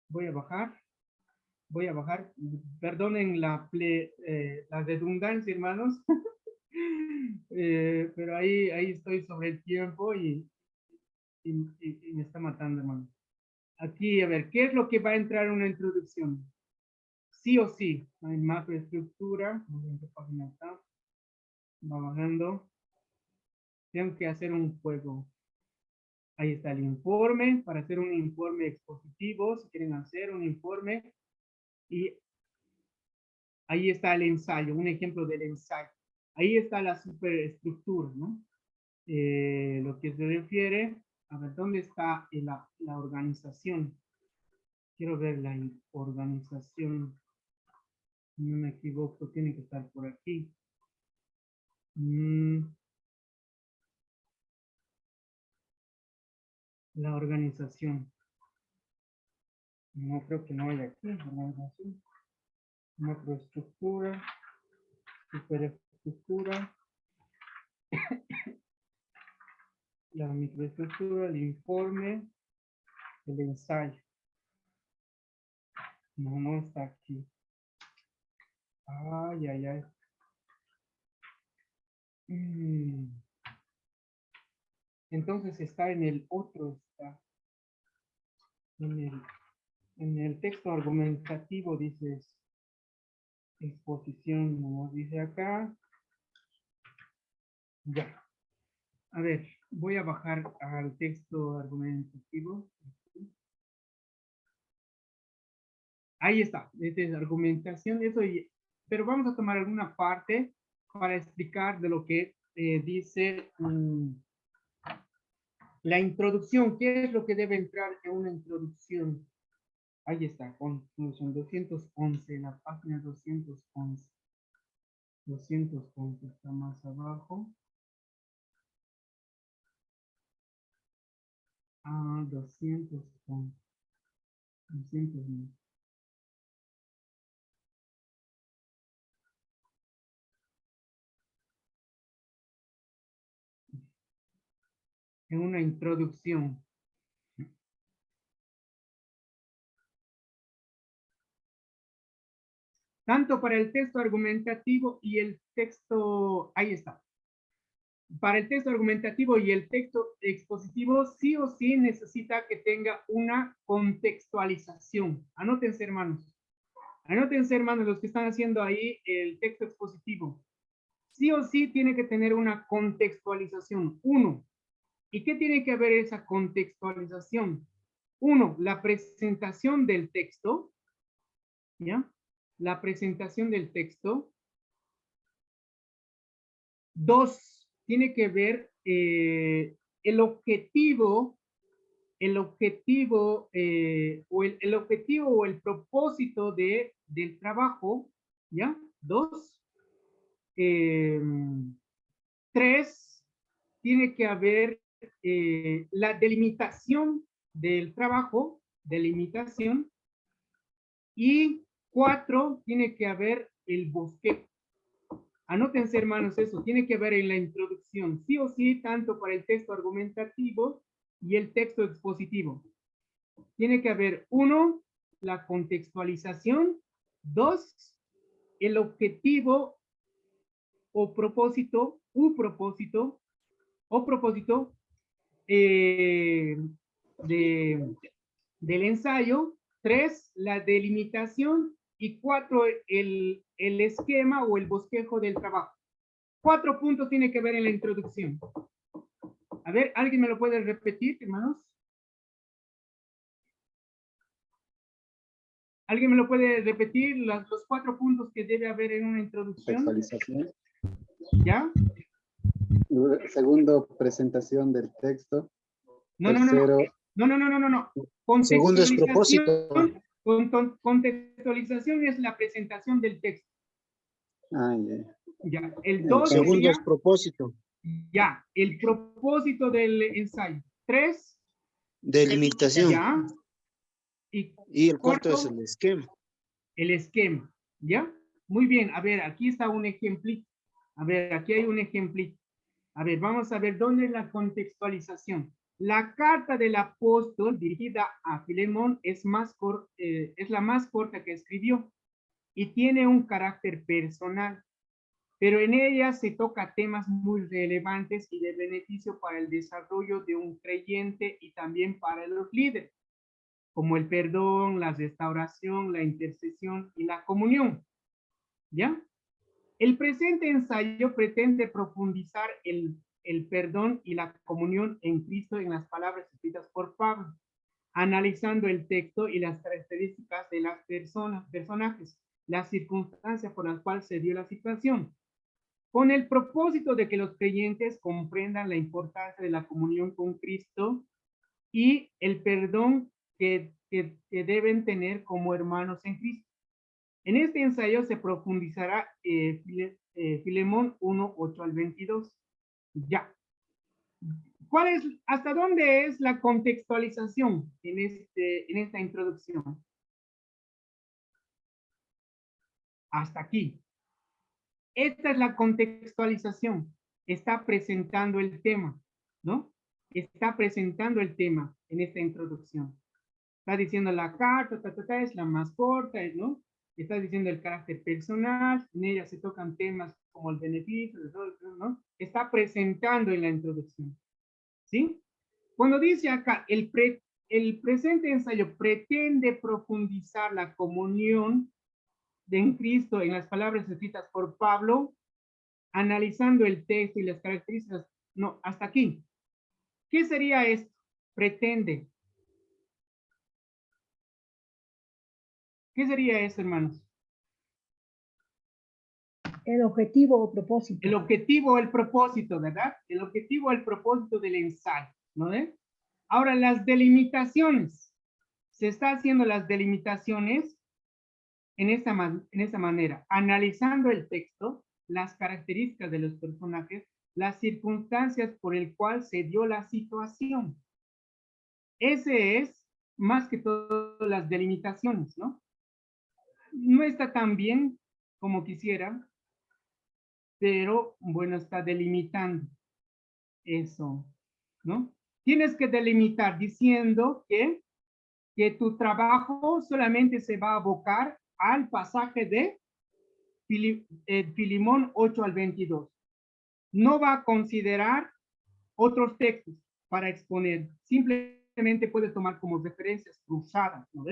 Voy a bajar. Perdonen la redundancia, hermanos. Pero ahí estoy sobre el tiempo y me está matando, hermano. Aquí, a ver, ¿qué es lo que va a entrar en una introducción? Sí o sí, hay macroestructura. Va bajando. Tengo que hacer un juego. Ahí está el informe, para hacer un informe expositivo, si quieren hacer un informe. Y ahí está el ensayo, un ejemplo del ensayo. Ahí está la superestructura, ¿no? Lo que se refiere, a ver, ¿dónde está la organización? Quiero ver la organización. No me equivoco, tiene que estar por aquí. La organización. No creo que no hay aquí. Organización. Macroestructura. Superestructura. La microestructura, el informe, el ensayo. No está aquí. Ay, ay, ay. Entonces está en el otro, está en el texto argumentativo, dices exposición, como dice acá. Ya. A ver, voy a bajar al texto argumentativo. Ahí está, esta es argumentación, eso, pero vamos a tomar alguna parte para explicar de lo que dice la introducción. ¿Qué es lo que debe entrar en una introducción? Ahí está, conclusión 211, la página 211. 211 está más abajo. 211. 211. En una introducción. Tanto para el texto argumentativo y el texto, ahí está. Para el texto argumentativo y el texto expositivo, sí o sí necesita que tenga una contextualización. Anótense, hermanos. Anótense, hermanos, los que están haciendo ahí el texto expositivo. Sí o sí tiene que tener una contextualización. Uno. ¿Y qué tiene que ver esa contextualización? Uno, la presentación del texto. ¿Ya? La presentación del texto. Dos, tiene que ver el objetivo o el propósito del trabajo, ¿ya? 2. 3, tiene que haber la delimitación del trabajo, delimitación. Y 4, tiene que haber el bosquejo. Anótense, hermanos, eso, tiene que haber en la introducción, sí o sí, tanto para el texto argumentativo y el texto expositivo. Tiene que haber 1, la contextualización. 2, el objetivo o propósito, del ensayo. 3, la delimitación. Y 4, el esquema o el bosquejo del trabajo. 4 puntos tiene que ver en la introducción. A ver, ¿alguien me lo puede repetir, hermanos? ¿Alguien me lo puede repetir? Los 4 puntos que debe haber en una introducción. Contextualización. ¿Ya? Segundo, presentación del texto. No. Segundo es propósito. Contextualización es la presentación del texto. Ah, ya. Ya. El 2 segundo sería, es propósito. ya, el propósito del ensayo. 3. Delimitación. Ya. Y el cuarto es cuarto, el esquema. el esquema. ¿Ya? Muy bien. A ver, aquí está un ejemplito. A ver, aquí hay un ejemplito. A ver, vamos a ver dónde es la contextualización. La carta del apóstol dirigida a Filemón es la más corta que escribió y tiene un carácter personal, pero en ella se toca temas muy relevantes y de beneficio para el desarrollo de un creyente y también para los líderes, como el perdón, la restauración, la intercesión y la comunión. ¿Ya? El presente ensayo pretende profundizar el perdón y la comunión en Cristo en las palabras escritas por Pablo, analizando el texto y las características de las personajes, las circunstancias por las cuales se dio la situación, con el propósito de que los creyentes comprendan la importancia de la comunión con Cristo y el perdón que deben tener como hermanos en Cristo. En este ensayo se profundizará Filemón 1, 8 al 22. Ya. ¿Hasta dónde es la contextualización en esta introducción? Hasta aquí. Esta es la contextualización. Está presentando el tema, ¿no? Está presentando el tema en esta introducción. Está diciendo la carta, es la más corta, ¿no? Está diciendo el carácter personal, en ella se tocan temas como el beneficio, ¿no? Está presentando en la introducción, ¿sí? Cuando dice acá, el presente ensayo pretende profundizar la comunión en Cristo en las palabras escritas por Pablo, analizando el texto y las características, no, hasta aquí. ¿Qué sería esto? Pretende. ¿Qué sería eso, hermanos? El objetivo o propósito. El objetivo o el propósito, ¿verdad? El objetivo o el propósito del ensayo, ¿no? Ahora, las delimitaciones. Se está haciendo las delimitaciones en esta manera, analizando el texto, las características de los personajes, las circunstancias por el cual se dio la situación. Ese es, más que todo, las delimitaciones, ¿no? No está tan bien como quisiera, pero bueno, está delimitando eso, ¿no? Tienes que delimitar diciendo que tu trabajo solamente se va a abocar al pasaje de Filemón 8 al 22. No va a considerar otros textos para exponer. Simplemente puede tomar como referencias cruzadas, ¿no?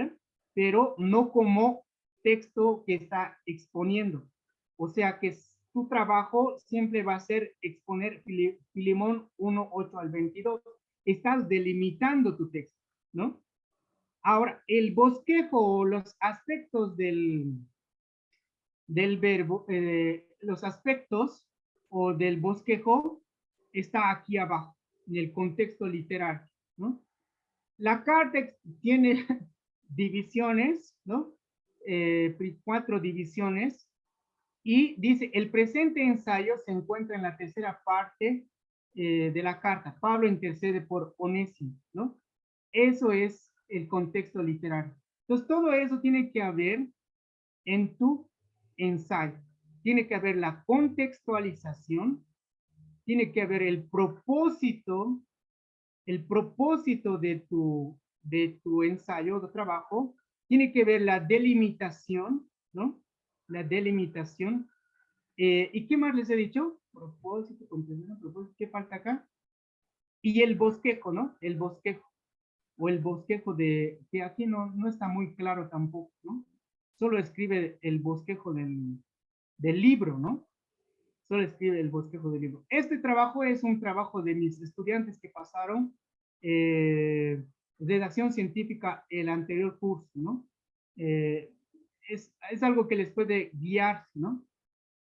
Pero no como texto que está exponiendo. O sea que tu trabajo siempre va a ser exponer Filemón 1, 8 al 22. Estás delimitando tu texto, ¿no? Ahora, el bosquejo, los aspectos del verbo, los aspectos o del bosquejo está aquí abajo, en el contexto literario, ¿no? La carta tiene divisiones, ¿no? 4 divisiones. Y dice, el presente ensayo se encuentra en la tercera parte de la carta. Pablo intercede por Onésimo, ¿no? Eso es el contexto literario. Entonces, todo eso tiene que haber en tu ensayo. Tiene que haber la contextualización, tiene que haber el propósito de tu ensayo de trabajo, tiene que ver la delimitación, ¿no? La delimitación. ¿Y qué más les he dicho? Propósito, comprensión, propósito. ¿Qué falta acá? Y el bosquejo, ¿no? El bosquejo. O el bosquejo de, que aquí no está muy claro tampoco, ¿no? Solo escribe el bosquejo del libro, ¿no? Solo escribe el bosquejo del libro. Este trabajo es un trabajo de mis estudiantes que pasaron redacción científica el anterior curso, ¿no? Es algo que les puede guiar, ¿no?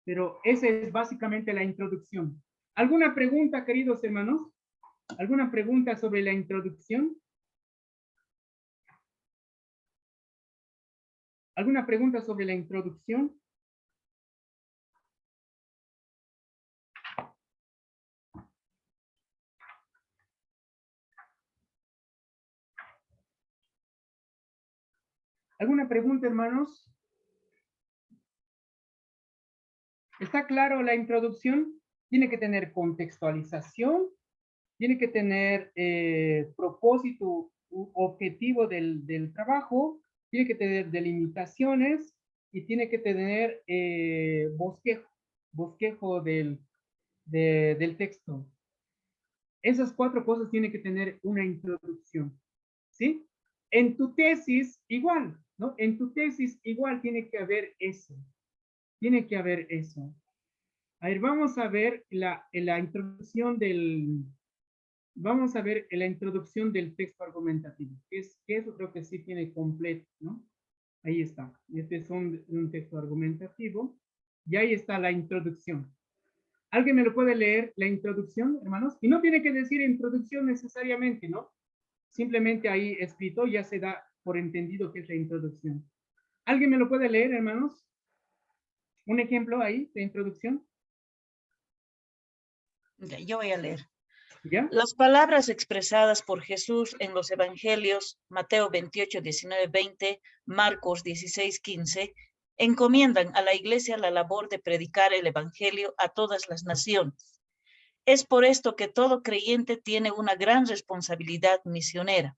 Pero esa es básicamente la introducción. ¿Alguna pregunta, queridos hermanos? ¿Alguna pregunta sobre la introducción? ¿Alguna pregunta sobre la introducción? ¿Alguna pregunta, hermanos? ¿Está claro la introducción? Tiene que tener contextualización, tiene que tener propósito, objetivo del trabajo, tiene que tener delimitaciones y tiene que tener bosquejo del texto. Esas 4 cosas tienen que tener una introducción, ¿sí? En tu tesis igual, ¿no? En tu tesis igual tiene que haber eso. Tiene que haber eso. A ver, vamos a ver la introducción vamos a ver la introducción del texto argumentativo, que eso creo que sí tiene completo, ¿no? Ahí está. Este es un texto argumentativo y ahí está la introducción. ¿Alguien me lo puede leer, la introducción, hermanos? Y no tiene que decir introducción necesariamente, ¿no? Simplemente ahí escrito ya se da por entendido que es la introducción. ¿Alguien me lo puede leer, hermanos? Un ejemplo ahí de introducción. Yo voy a leer. ¿Ya? Las palabras expresadas por Jesús en los evangelios, Mateo 28, 19, 20, Marcos 16, 15, encomiendan a la iglesia la labor de predicar el evangelio a todas las naciones. Es por esto que todo creyente tiene una gran responsabilidad misionera.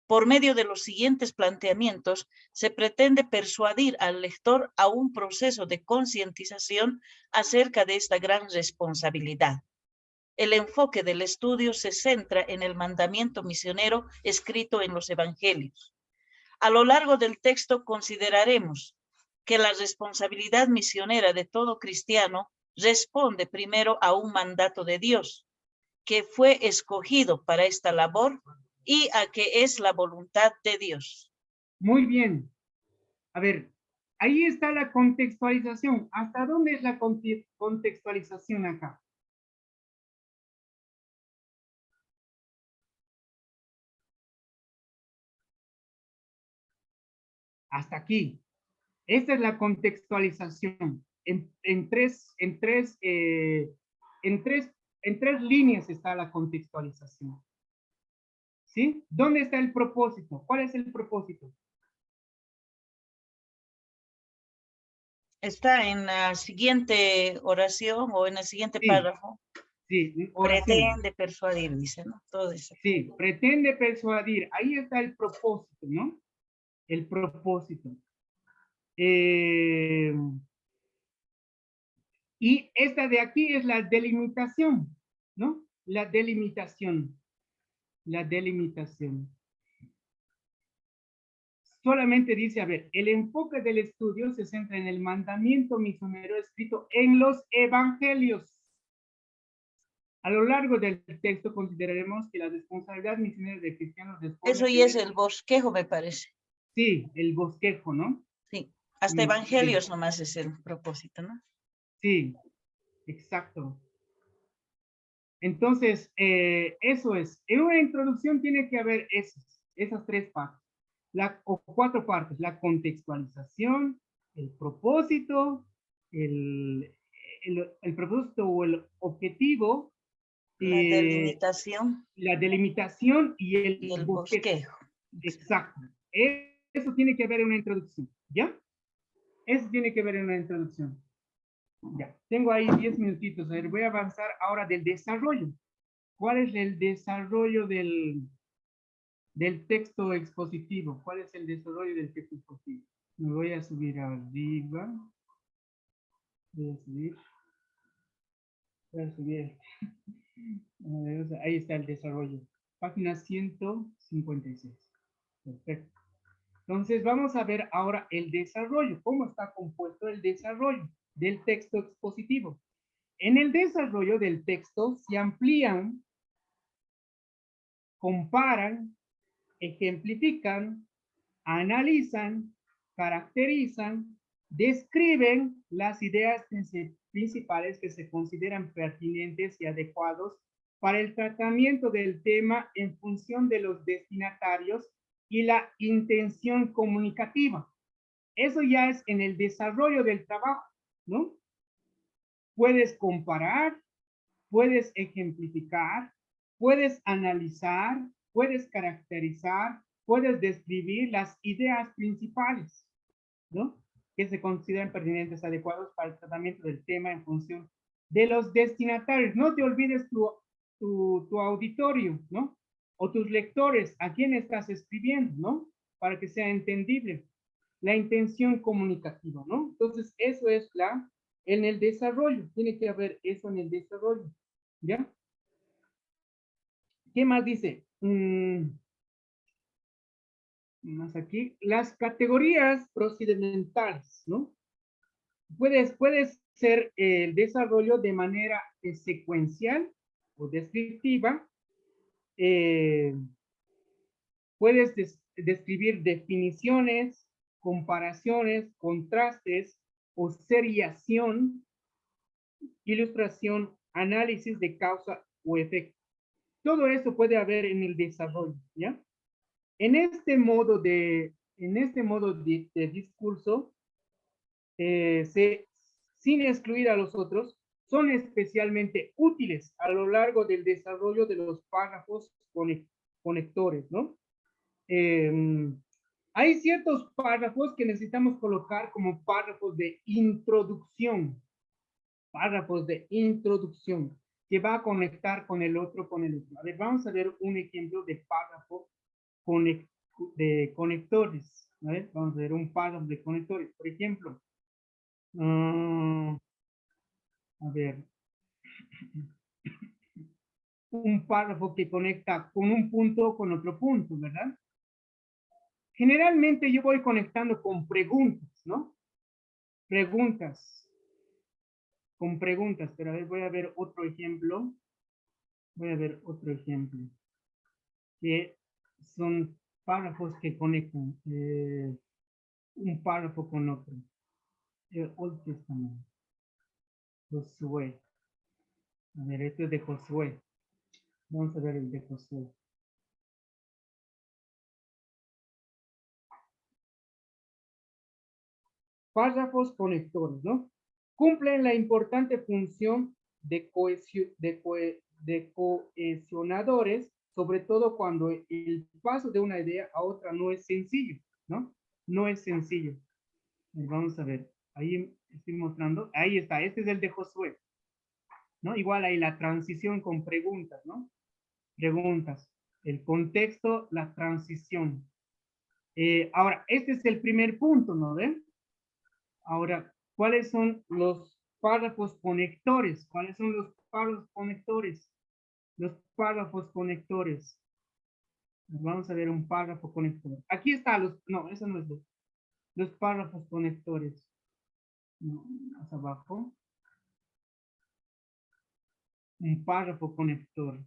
Por medio de los siguientes planteamientos, se pretende persuadir al lector a un proceso de concientización acerca de esta gran responsabilidad. El enfoque del estudio se centra en el mandamiento misionero escrito en los evangelios. A lo largo del texto consideraremos que la responsabilidad misionera de todo cristiano responde primero a un mandato de Dios, que fue escogido para esta labor y a que es la voluntad de Dios. Muy bien. A ver, ahí está la contextualización. ¿Hasta dónde es la contextualización acá? Hasta aquí. Esta es la contextualización. En tres líneas está la contextualización. ¿Sí? ¿Dónde está el propósito? ¿Cuál es el propósito? Está en la siguiente oración o en el siguiente párrafo. Sí, pretende persuadir, dice, ¿no? Todo eso. Sí, pretende persuadir. Ahí está el propósito, ¿no? El propósito. Y esta de aquí es la delimitación, ¿no? La delimitación. La delimitación. Solamente dice, a ver, el enfoque del estudio se centra en el mandamiento misionero escrito en los evangelios. A lo largo del texto consideraremos que la responsabilidad misionera de cristianos responde... Eso ya es el bosquejo, me parece. Sí, el bosquejo, ¿no? Sí, hasta evangelios nomás es el propósito, ¿no? Sí, exacto. Entonces, eso es. En una introducción tiene que haber esas 3 partes, o 4 partes, la contextualización, el propósito el propósito o el objetivo, La delimitación la delimitación y y el bosquejo. bosquejo. Exacto. Eso tiene que ver en una introducción, ¿ya? Eso tiene que ver en una introducción. Ya, tengo ahí 10 minutitos. A ver, voy a avanzar ahora del desarrollo. ¿Cuál es el desarrollo del texto expositivo? ¿Cuál es el desarrollo del texto expositivo? Me voy a subir arriba. Voy a subir. Voy a subir. Ahí está el desarrollo. Página 156. Perfecto. Entonces vamos a ver ahora el desarrollo. ¿Cómo está compuesto el desarrollo del texto expositivo? En el desarrollo del texto se amplían, comparan, ejemplifican, analizan, caracterizan, describen las ideas principales que se consideran pertinentes y adecuados para el tratamiento del tema en función de los destinatarios y la intención comunicativa. Eso ya es en el desarrollo del trabajo, ¿no? Puedes comparar, puedes ejemplificar, puedes analizar, puedes caracterizar, puedes describir las ideas principales, ¿no? Que se consideran pertinentes, adecuados para el tratamiento del tema en función de los destinatarios. No te olvides tu auditorio, ¿no? O tus lectores, a quién estás escribiendo, ¿no? Para que sea entendible. La intención comunicativa, ¿no? Entonces, eso es en el desarrollo. Tiene que haber eso en el desarrollo, ¿ya? ¿Qué más dice? Más aquí. Las categorías procedimentales, ¿no? Puede ser el desarrollo de manera secuencial o descriptiva. Puedes describir definiciones, comparaciones, contrastes o seriación, ilustración, análisis de causa o efecto. Todo eso puede haber en el desarrollo, ¿ya? En este modo de discurso, sin excluir a los otros, son especialmente útiles a lo largo del desarrollo de los párrafos conectores, ¿no? Hay ciertos párrafos que necesitamos colocar como párrafos de introducción, que va a conectar con el otro, A ver, vamos a ver un ejemplo de párrafo de conectores. A ver, vamos a ver un párrafo de conectores. Por ejemplo, a ver, un párrafo que conecta con un punto con otro punto, ¿verdad? Generalmente yo voy conectando con preguntas, ¿no? Con preguntas, pero a ver, voy a ver otro ejemplo. Que son párrafos que conectan un párrafo con otro. Old Testament. Josué. A ver, este es de Josué. Vamos a ver el de Josué. Párrafos conectores, ¿no? Cumplen la importante función de cohesionadores, sobre todo cuando el paso de una idea a otra no es sencillo, ¿no? No es sencillo. Vamos a ver, ahí estoy mostrando, ahí está, este es el de Josué, ¿no? Igual ahí la transición con preguntas, ¿no? Preguntas, el contexto, la transición. Ahora, este es el primer punto, ¿no ven? Ahora, ¿cuáles son los párrafos conectores? ¿Cuáles son los párrafos conectores? Los párrafos conectores. Vamos a ver un párrafo conector. Aquí está no, eso no es los párrafos conectores. No, más abajo. Un párrafo conector.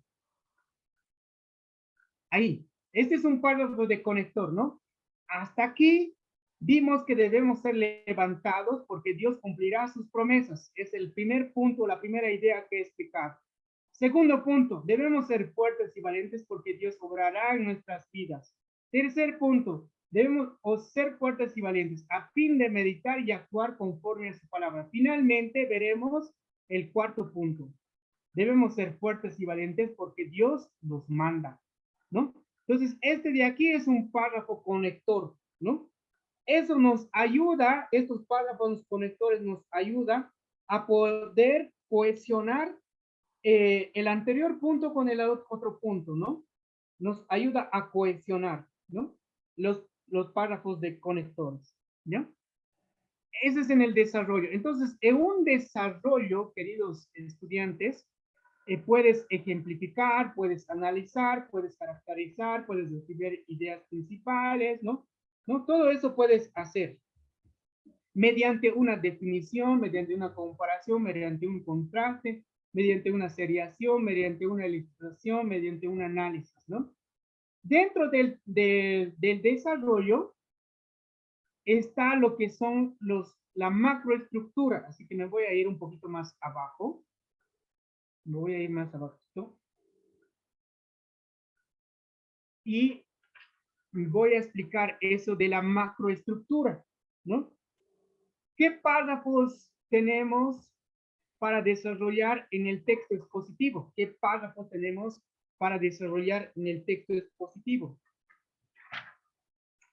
Ahí. Este es un párrafo de conector, ¿no? Hasta aquí vimos que debemos ser levantados porque Dios cumplirá sus promesas. Es el primer punto, la primera idea que he explicado. Segundo punto, debemos ser fuertes y valientes porque Dios obrará en nuestras vidas. Tercer punto, Debemos ser fuertes y valientes a fin de meditar y actuar conforme a su palabra. Finalmente veremos el cuarto punto. Debemos ser fuertes y valientes porque Dios nos manda, ¿no? Entonces, este de aquí es un párrafo conector, ¿no? Eso nos ayuda, estos párrafos conectores nos ayudan a poder cohesionar el anterior punto con el otro punto, ¿no? Nos ayuda a cohesionar, ¿no? Los párrafos de conectores, ¿ya? Ese es en el desarrollo. Entonces, en un desarrollo, queridos estudiantes, puedes ejemplificar, puedes analizar, puedes caracterizar, puedes describir ideas principales, ¿no? ¿No? Todo eso puedes hacer mediante una definición, mediante una comparación, mediante un contraste, mediante una seriación, mediante una ilustración, mediante un análisis, ¿no? Dentro del desarrollo está lo que son la macroestructura, así que me voy a ir un poquito más abajo. Me voy a ir más abajo. Y voy a explicar eso de la macroestructura, ¿no? ¿Qué párrafos tenemos para desarrollar en el texto expositivo? ¿Qué párrafos tenemos para desarrollar en el texto expositivo?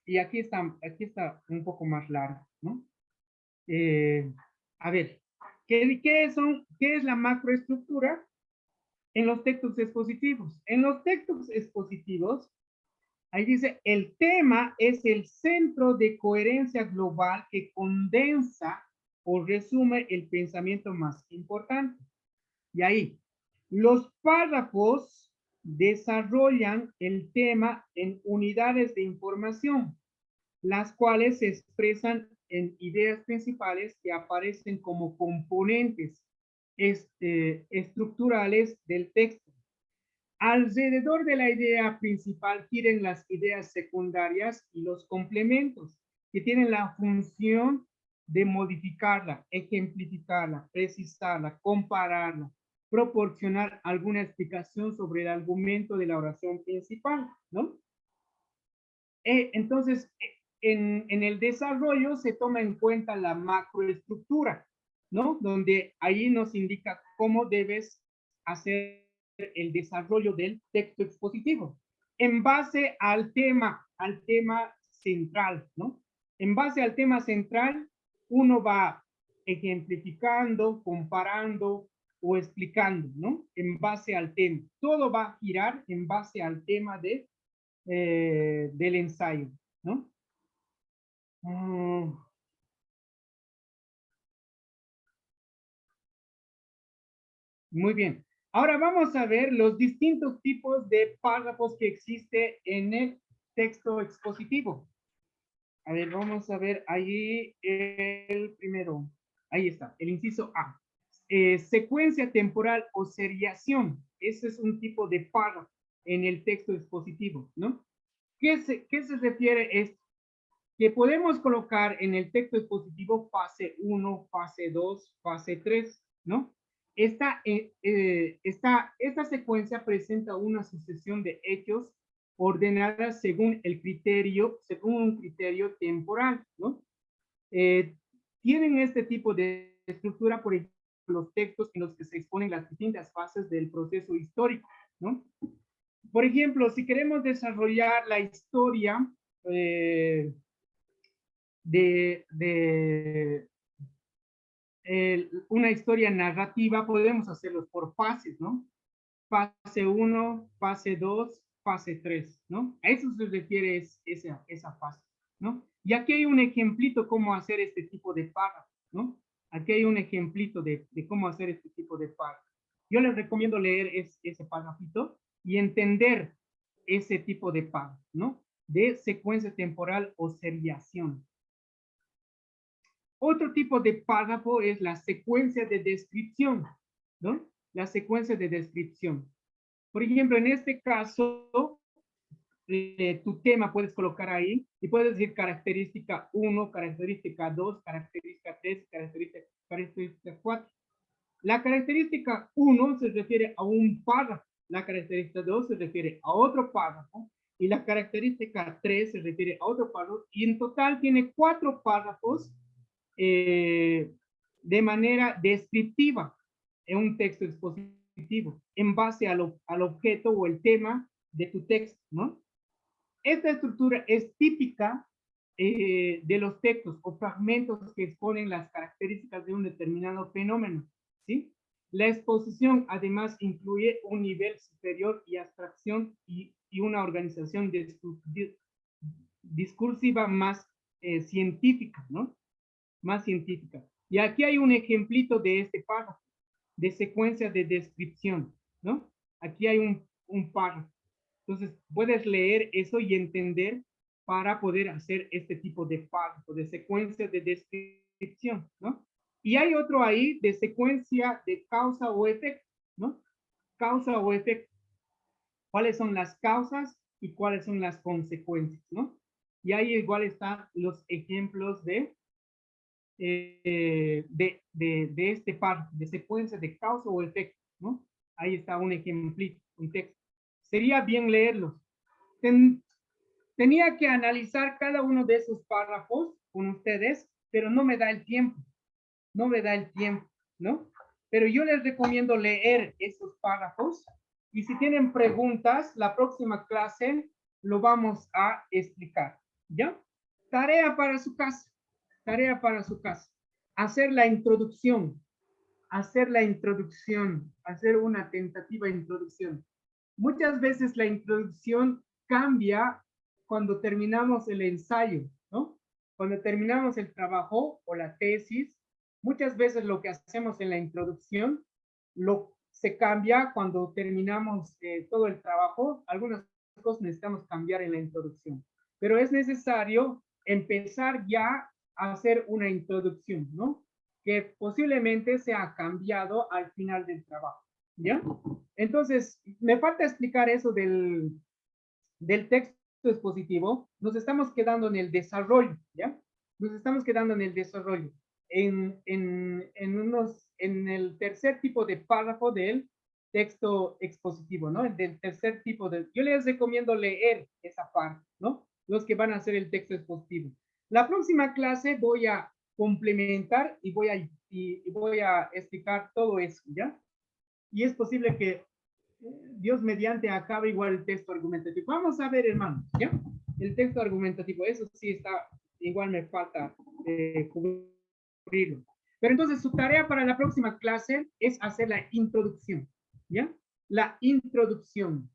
Y aquí está un poco más largo, ¿no? A ver, ¿qué es la macroestructura en los textos expositivos? En los textos expositivos, ahí dice, el tema es el centro de coherencia global que condensa o resume el pensamiento más importante. Y ahí, los párrafos desarrollan el tema en unidades de información, las cuales se expresan en ideas principales que aparecen como componentes estructurales del texto. Alrededor de la idea principal giran las ideas secundarias y los complementos, que tienen la función de modificarla, ejemplificarla, precisarla, compararla, proporcionar alguna explicación sobre el argumento de la oración principal, ¿no? Entonces, en el desarrollo se toma en cuenta la macroestructura, ¿no? Donde ahí nos indica cómo debes hacer el desarrollo del texto expositivo en base al tema central, ¿no? En base al tema central, uno va ejemplificando, comparando o explicando, ¿no? En base al tema. Todo va a girar en base al tema del ensayo, ¿no? Muy bien. Ahora vamos a ver los distintos tipos de párrafos que existe en el texto expositivo. A ver, vamos a ver ahí el primero. Ahí está, el inciso A. Secuencia temporal o seriación. Ese es un tipo de párrafo en el texto expositivo, ¿no? ¿Qué se refiere a esto? Que podemos colocar en el texto expositivo fase 1, fase 2, fase 3, ¿no? Esta secuencia presenta una sucesión de hechos ordenadas según un criterio temporal, ¿no? Tienen este tipo de estructura, por ejemplo, los textos en los que se exponen las distintas fases del proceso histórico, ¿no? Por ejemplo, si queremos desarrollar la historia una historia narrativa, podemos hacerlos por fases, ¿no? Fase 1, fase 2, fase 3, ¿no? A eso se refiere esa fase, ¿no? Y aquí hay un ejemplito cómo hacer este tipo de párrafo, ¿no? Aquí hay un ejemplito de cómo hacer este tipo de párrafo. Yo les recomiendo leer ese párrafito y entender ese tipo de párrafo, ¿no? De secuencia temporal o seriación. Otro tipo de párrafo es la secuencia de descripción, ¿no? La secuencia de descripción. Por ejemplo, en este caso, tu tema puedes colocar ahí y puedes decir característica 1, característica 2, característica 3, característica 4. La característica 1 se refiere a un párrafo, la característica 2 se refiere a otro párrafo y la característica 3 se refiere a otro párrafo, y en total tiene 4 párrafos de manera descriptiva en un texto expositivo, en base al objeto o el tema de tu texto, ¿no? Esta estructura es típica de los textos o fragmentos que exponen las características de un determinado fenómeno, ¿sí? La exposición además incluye un nivel superior y abstracción y una organización discursiva más científica, ¿no? Más científica. Y aquí hay un ejemplito de este párrafo, de secuencia de descripción, ¿no? Aquí hay un párrafo. Entonces, puedes leer eso y entender para poder hacer este tipo de párrafo, de secuencia de descripción, ¿no? Y hay otro ahí de secuencia de causa o efecto, ¿no? Causa o efecto. ¿Cuáles son las causas y cuáles son las consecuencias, ¿no? Y ahí igual están los ejemplos de este párrafo, de secuencia de causa o efecto, ¿no? Ahí está un ejemplito, un texto. Sería bien leerlos. Tenía que analizar cada uno de esos párrafos con ustedes, pero no me da el tiempo. No me da el tiempo, ¿no? Pero yo les recomiendo leer esos párrafos y si tienen preguntas, la próxima clase lo vamos a explicar, ¿ya? Tarea para su casa. Tarea para su casa. Hacer la introducción. Hacer una tentativa introducción. Muchas veces la introducción cambia cuando terminamos el ensayo, ¿no? Cuando terminamos el trabajo o la tesis, muchas veces lo que hacemos en la introducción se cambia cuando terminamos todo el trabajo. Algunas cosas necesitamos cambiar en la introducción, pero es necesario empezar ya a hacer una introducción, ¿no? Que posiblemente sea cambiado al final del trabajo, ¿ya? Entonces, me falta explicar eso del texto expositivo. Nos estamos quedando en el desarrollo, ¿ya? Nos estamos quedando en el desarrollo. En el tercer tipo de párrafo del texto expositivo, ¿no? Del tercer tipo yo les recomiendo leer esa parte, ¿no? Los que van a hacer el texto expositivo. La próxima clase voy a complementar y voy a explicar todo eso, ¿ya? Y es posible que Dios mediante acabe igual el texto argumentativo. Vamos a ver, hermanos, ¿ya? El texto argumentativo, eso sí está, igual me falta cubrirlo. Pero entonces su tarea para la próxima clase es hacer la introducción, ¿ya? La introducción.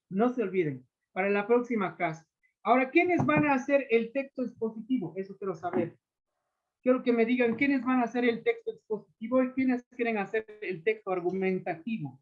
No se olviden, para la próxima clase. Ahora, ¿quiénes van a hacer el texto expositivo? Eso quiero saber. Quiero que me digan quiénes van a hacer el texto expositivo y quiénes quieren hacer el texto argumentativo.